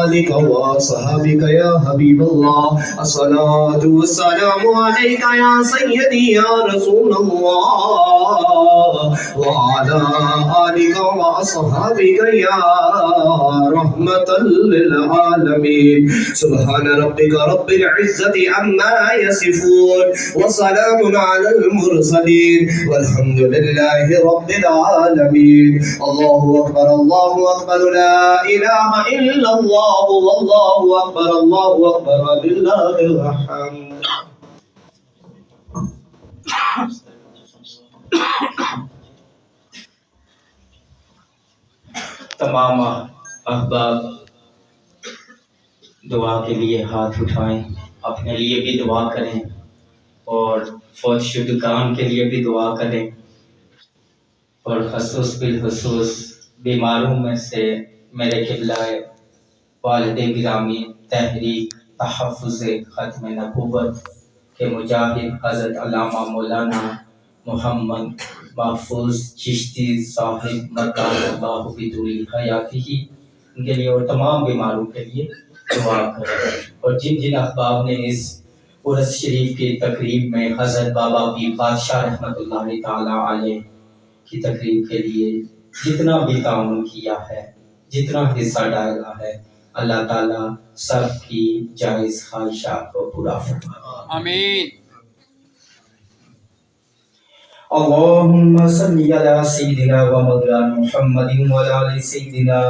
[SPEAKER 2] آلك وصحبك يا حبيب الله الصلاة والسلام عليك يا سيدي يا رسول الله وعلى آلك وأصحابك يا رحمة للعالمين سبحان ربك رب العزة عما يصفون وسلام على المرسلين والحمد لله رب العالمين الله أكبر لا إله إلا الله والله أكبر لله الحمد
[SPEAKER 6] تمام احباب دعا کے لیے ہاتھ اٹھائیں، اپنے لیے بھی دعا کریں اور فوت شدگان کے لیے بھی دعا کریں اور خصوص بالخصوص بیماروں میں سے میرے قبلہ والد گرامی تحریک تحفظ ختم نبوت کے مجاہد حضرت علامہ مولانا محمد محفوظ چشتی صاحب مدد اللہ بدول حیاتی ہی ان کے لیے اور تمام بیماروں کے لیے دعا کریں اور جن جن احباب نے اس عرس شریف کی تقریب میں حضرت بابا پیر بادشاہ رحمۃ اللہ تعالی علیہ کی تقریب کے لیے جتنا بھی تعاون کیا ہے، جتنا حصہ ڈالا ہے، اللہ تعالیٰ سب کی جائز خواہشات کو پورا فرمائے
[SPEAKER 1] آمین
[SPEAKER 6] اللهم صل على سيدنا ومولانا محمد وعلى آل سيدنا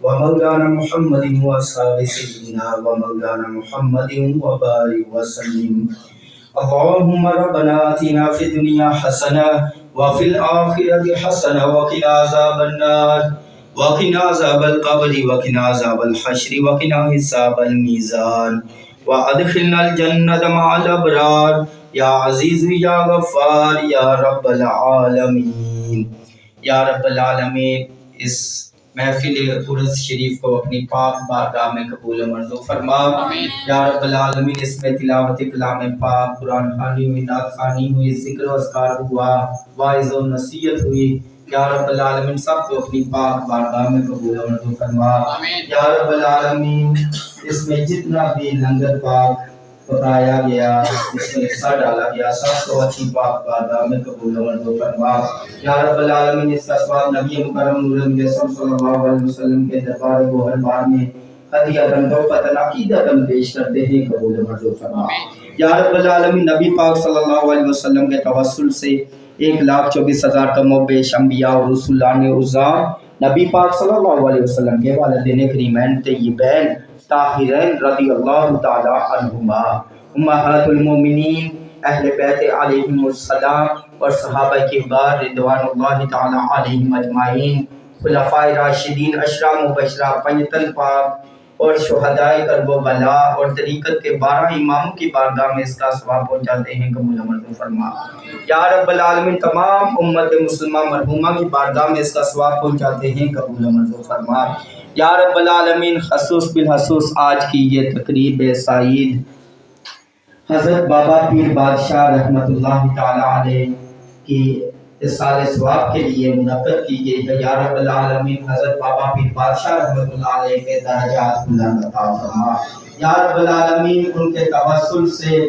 [SPEAKER 6] ومولانا محمد وأصحاب سيدنا ومولانا محمد وبارك وسلم اللهم ربنا آتنا في الدنيا حسنة وفي الآخرة حسنة وقنا عذاب النار وقنا عذاب القبر وقنا عذاب الحشر وقنا حساب الميزان وادخلنا الجنة مع الأبرار یا عزیز یا غفار یا رب العالمین یا رب العالمین اس محفل عرس شریف کو اپنی پاک بارگاہ میں قبول و منظور فرما یا رب العالمین اس میں تلاوت کلام پاک، قرآن خوانی ہوئی، نعت خوانی ہوئی، ذکر و اذکار ہوا، واعظ و نصیحت ہوئی، یا رب العالمین سب کو اپنی پاک بارگاہ میں قبول و منظور فرما یا رب العالمین اس میں جتنا بھی لنگر پاک پکایا گیا، اس میں حصہ ڈالا گیا، سب کو اپنی پاک بارگاہ میں قبول و منظور فرما یا رب العالمین اس کا ثواب نبی مکرم نور مجسم صلی اللہ علیہ وسلم کے دربار گوہر بار میں ہدیۃً تحفۃً عقیدۃً پیش کرتے ہیں، قبول و منظور فرما یا رب العالمین نبی پاک صلی اللہ علیہ وسلم کے توسل سے 1,24,000 کم و بیش انبیاء اور رسولان عظام نبی پاک صلی اللہ علیہ وسلم کے والدین کریمین طیبین طاہرین رضی اللہ تعالی عنہما، امہات المومنین، اہل بیت علیہم السلام اور صحابہ کبار رضوان اللہ تعالی علیہم اجمعین، خلفائے راشدین، اشرا مبشرہ، پنجتن پاک اور شہدائے کرب و بلا اور طریقت کے 12 اماموں کی بارگاہ میں اس کا ثواب پہنچاتے ہیں، قبول و منظور فرما یا رب العالمین تمام امت مسلمہ مرحومہ کی بارگاہ میں اس کا ثواب پہنچاتے ہیں، قبول و منظور فرما یا رب العالمین خصوص بالخصوص آج کی یہ تقریب سعید حضرت بابا پیر بادشاہ رحمت اللہ تعالی علیہ کی اس سال ثواب کے لیے منعقد کی گئی ہے۔ یا رب العالمین حضرت بابا پیر بادشاہ رحمۃ اللہ علیہ کے درجات بلند عطا فرما۔ یا رب العالمین ان کے توسل سے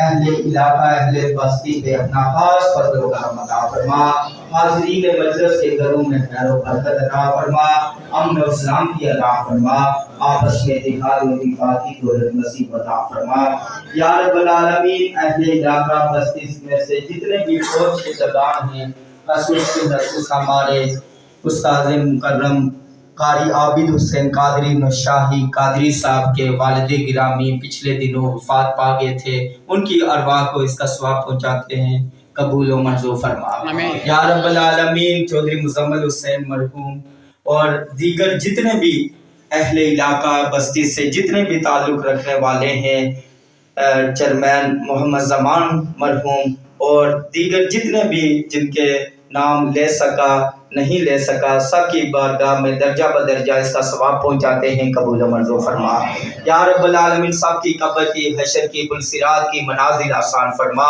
[SPEAKER 6] اہل علاقہ اہل بستی پہ اپنا خاص فضل و کرم عطا فرما۔ حاضرین مجلس کے گھروں میں خیر و برکت عطا فرما، امن و سلامتی عطا فرما، آپس میں اتحاد و اتفاق کی دولت نصیب عطا فرما۔ یا رب العالمین اہل علاقہ بستی میں سے جتنے بھی فوج کے جوان ہیں، خصوص ہمارے استاد مکرم قاری عابد حسین قادری نشاہی قادری صاحب کے والد گرامی پچھلے دنوں وفات پا گئے تھے، ان کی ارواح کو اس کا ثواب پہنچاتے ہیں، قبول و منظور فرما۔ یا رب العالمین چودھری مزمل حسین مرحوم اور دیگر جتنے بھی اہل علاقہ بستی سے جتنے بھی تعلق رکھنے والے ہیں، چیئرمین محمد زمان مرحوم اور دیگر جتنے بھی جن کے نام لے سکا نہیں لے سکا، سب کی بارگاہ میں درجہ بدرجہ اس کا ثواب پہنچاتے ہیں، قبول و منظور فرما۔ یا رب العالمین سب کی قبر کی حشر کی پلسرات کی منازل آسان فرما،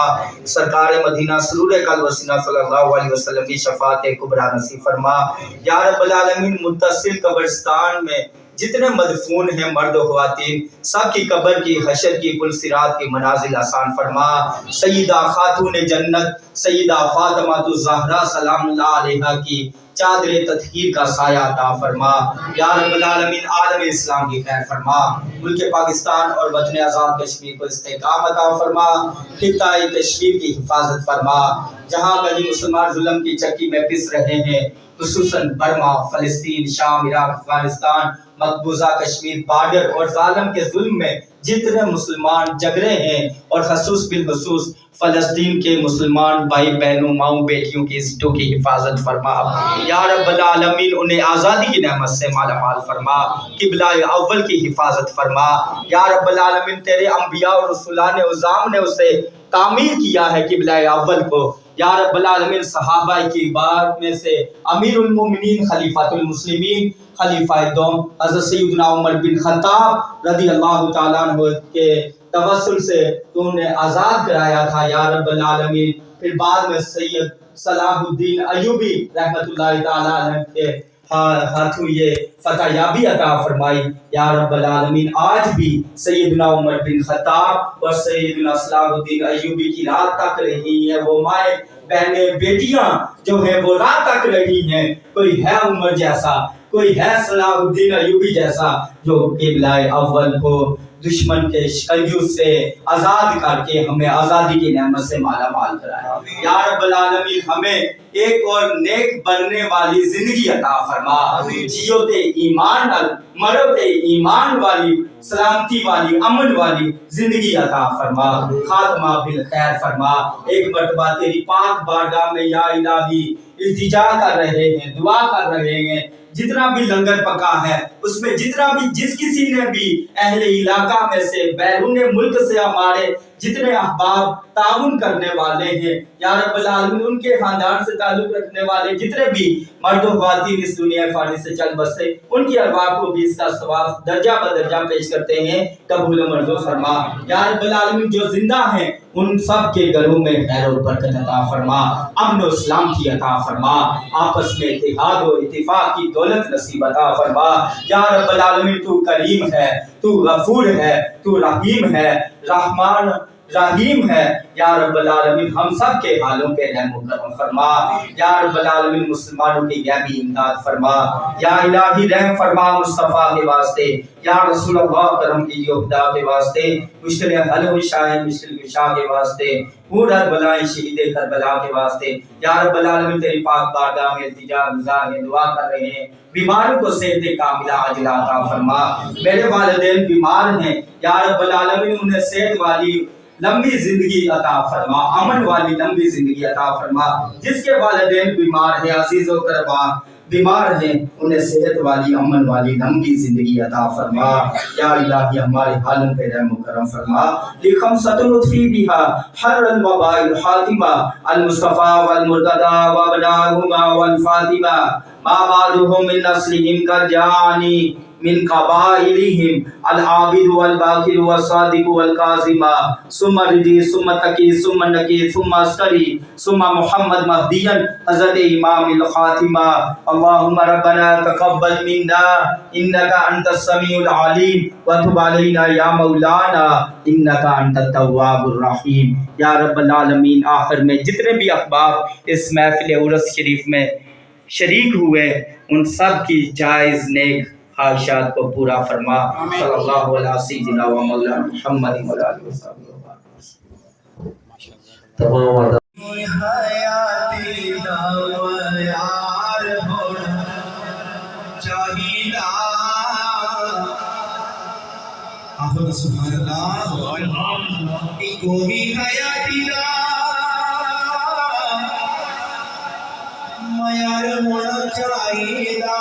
[SPEAKER 6] سرکار مدینہ سرور قلب وسینہ صلی اللہ علیہ وسلم کی شفاعت کبریٰ نصیب فرما۔ یا رب العالمین متصل قبرستان میں جتنے مدفون ہیں مرد و خواتین، سب کی قبر کی حشر کی پلسرات کی منازل آسان فرما۔ سیدہ خاتون جنت سیدہ فاطمہ الزہرا سلام اللہ علیہا کی چادر تطہیر کا سایہ عطا فرما۔ یا رب العالمین عالم اسلام کی خیر فرما، ملک پاکستان اور وطن آزاد کشمیر کو استحکام عطا فرما، خطہ کشمیر کی حفاظت فرما، جہاں کہیں مسلمان ظلم کی چکی میں پس رہے ہیں، خصوصاً برما، فلسطین، شام، عراق، افغانستان، مقبوضہ کشمیر بارڈر اور ظالم کے ظلم میں جتنے مسلمان جگرے ہیں، اور بالخصوص فلسطین کے مسلمان بھائی بہنوں ماؤں بیٹیوں کی عزتوں کی حفاظت فرما۔ یا رب العالمین انہیں آزادی کی نعمت سے مالا مال فرما، قبلہ اول کی حفاظت فرما۔ یا رب العالمین تیرے انبیاء اور رسولان عظام نے اسے تعمیر کیا ہے قبلہ اول کو۔ یا رب العالمین صحابہ کی بات میں سے امیر المومنین خلیفۃ المسلمین خلیفہ دوم حضرت سیدنا عمر بن خطاب رضی اللہ تعالیٰ عنہ کے توسل سے تو نے آزاد کرایا تھا۔ یا رب العالمین پھر بعد میں سید صلاح الدین ایوبی رحمت اللہ تعالیٰ عنہ کے ہاتھوں یہ فتح یابی عطا فرمائی۔ یا رب العالمین آج بھی سیدنا عمر بن خطاب اور سیدنا صلاح الدین ایوبی کی رات تک رہی ہیں، وہ مائیں بہنیں بیٹیاں جو ہیں وہ رات تک رہی ہیں، کوئی ہے عمر جیسا، کوئی ہے صلاح الدین ایوبی جیسا جو قبلہ اول کو دشمن کے شکنجوں سے آزاد کر کے ہمیں آزادی کی نعمت سے مالا مال کرایا۔ یا رب العالمین ہمیں ایک اور نیک بننے والی زندگی عطا فرما، جیو تے ایمان نال مرو تے ایمان والی سلامتی والی امن والی زندگی عطا فرما، خاتمہ بالخیر فرما۔ ایک مرتبہ تیری پاک بارگاہ میں یا الہی التجا کر رہے ہیں، دعا کر رہے ہیں، جتنا بھی لنگر پکا ہے اس میں جتنا بھی جس کسی نے بھی اہل علاقہ میں سے بیرون ملک سے ہمارے جتنے احباب تعاون کرنے والے ہیں، یا رب العالمین ان کے خاندان سے تعلق رکھنے والے جتنے بھی مرد و خواتین اس دنیا فانی سے چل بسے، ان کی ارواح کو بھی اس کا ثواب درجہ بدرجہ پیش کرتے ہیں، قبول و منظور فرما۔ یا رب العالمین جو زندہ ہیں ان سب کے گھروں میں خیر و برکت عطا فرما، امن و سلامتی عطا فرما، آپس میں اتحاد و اتفاق کی دولت نصیب عطا فرما۔ یا رب العالمین تو کریم ہے، تو غفور ہے، تو رحیم ہے، رحمان رحیم ہے۔ یا رب العالمین ہم سب کے حالوں پہ رحم و کرم فرما۔ یا رب العالمین مسلمانوں کی غیبی امداد فرما۔ یا الہی رحم فرما مصطفیٰ کے واسطے، یا رسول اللہ کرم کیجیے خدا کے واسطے، مشکل حل و شاہ مشکل کشا کے واسطے، ہر بلائیں شہید کربلا کے واسطے۔ یا رب العالمین تیری پاک بارگاہ میں التجا گزار ہیں، دعا کر رہے ہیں، بیماروں کو صحت کاملہ عاجلہ عطا فرما۔ میرے والدین بیمار ہیں، یا رب العالمین انہیں صحت والی لمبی زندگی عطا فرما، امن والی لمبی زندگی عطا فرما۔ جس کے والدین بیمار ہیں، عزیز و کربا بیمار ہیں، انہیں صحت والی امن والی لمبی زندگی عطا فرما۔ یا الہی ہمارے حالوں پہ رحم و کرم فرما۔ لخمسۃ لطفی بہا حر الوباء الحاتمہ المصطفیٰ والمرتضیٰ وابناؤہما والفاطمہ ما بعدهم من نسلهم كالجاني من قبائلهم العابد والباكر والصادق والكاظم ثم ردی ثم تقی ثم نقی ثم عسکری ثم محمد مہدیا حضرت امام الخاتمہ اللهم ربنا تقبل منا انك انت السميع العليم وتب علينا يا مولانا انك انت التواب الرحیم۔ یا رب العالمین، آخر میں جتنے بھی احباب اس محفل عرس شریف میں شریک ہوئے ان سب کی جائز نیک خواہشات کو پورا فرما۔ صلی اللہ علیہ سیدنا و مولانا محمد و آلہ وصحبہ
[SPEAKER 5] تمام
[SPEAKER 2] حیاتی نویار ہونا چاہیدا آخر سبحان اللہ کوئی حیاتی معیار ہونا چاہیدا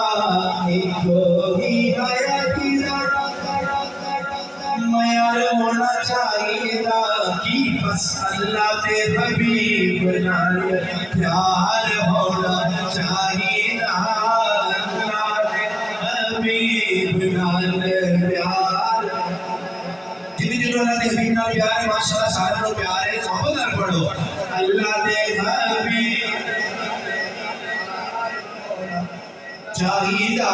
[SPEAKER 2] کوئی حیاتی معیار ہونا چاہیدا کی بس اللہ کے حبیب نال پیار ہونا چاہیدا اللہ کے حبیب نال پیار جنہیں اللہ کے حبیب نال پیار ہے ماشاءاللہ سارے لوگ پیار ہے محبت نال پڑھو اللہ کے حبیب چاہیدا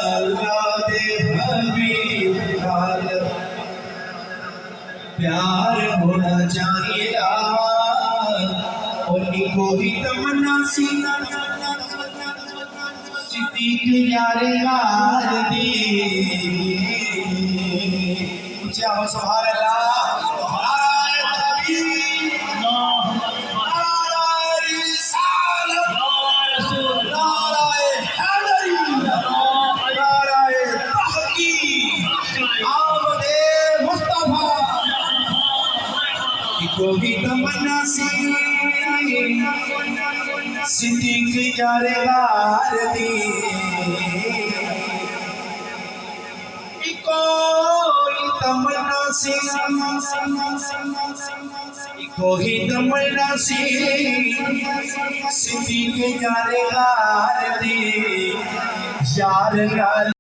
[SPEAKER 2] اللہ کے حبیب نال پیار ہونا چاہیے اور کوئی تمنا سینا صدیق یار یار دی اونچی آواز سبحان اللہ نعرہ تکبیر نعرہ رسالت نعرہ حیدری نعرہ تحقیق آمد مصطفیٰ کوئی تمنا صدیق یار یار دی کوئی تمنا صدیق یار یار دی یار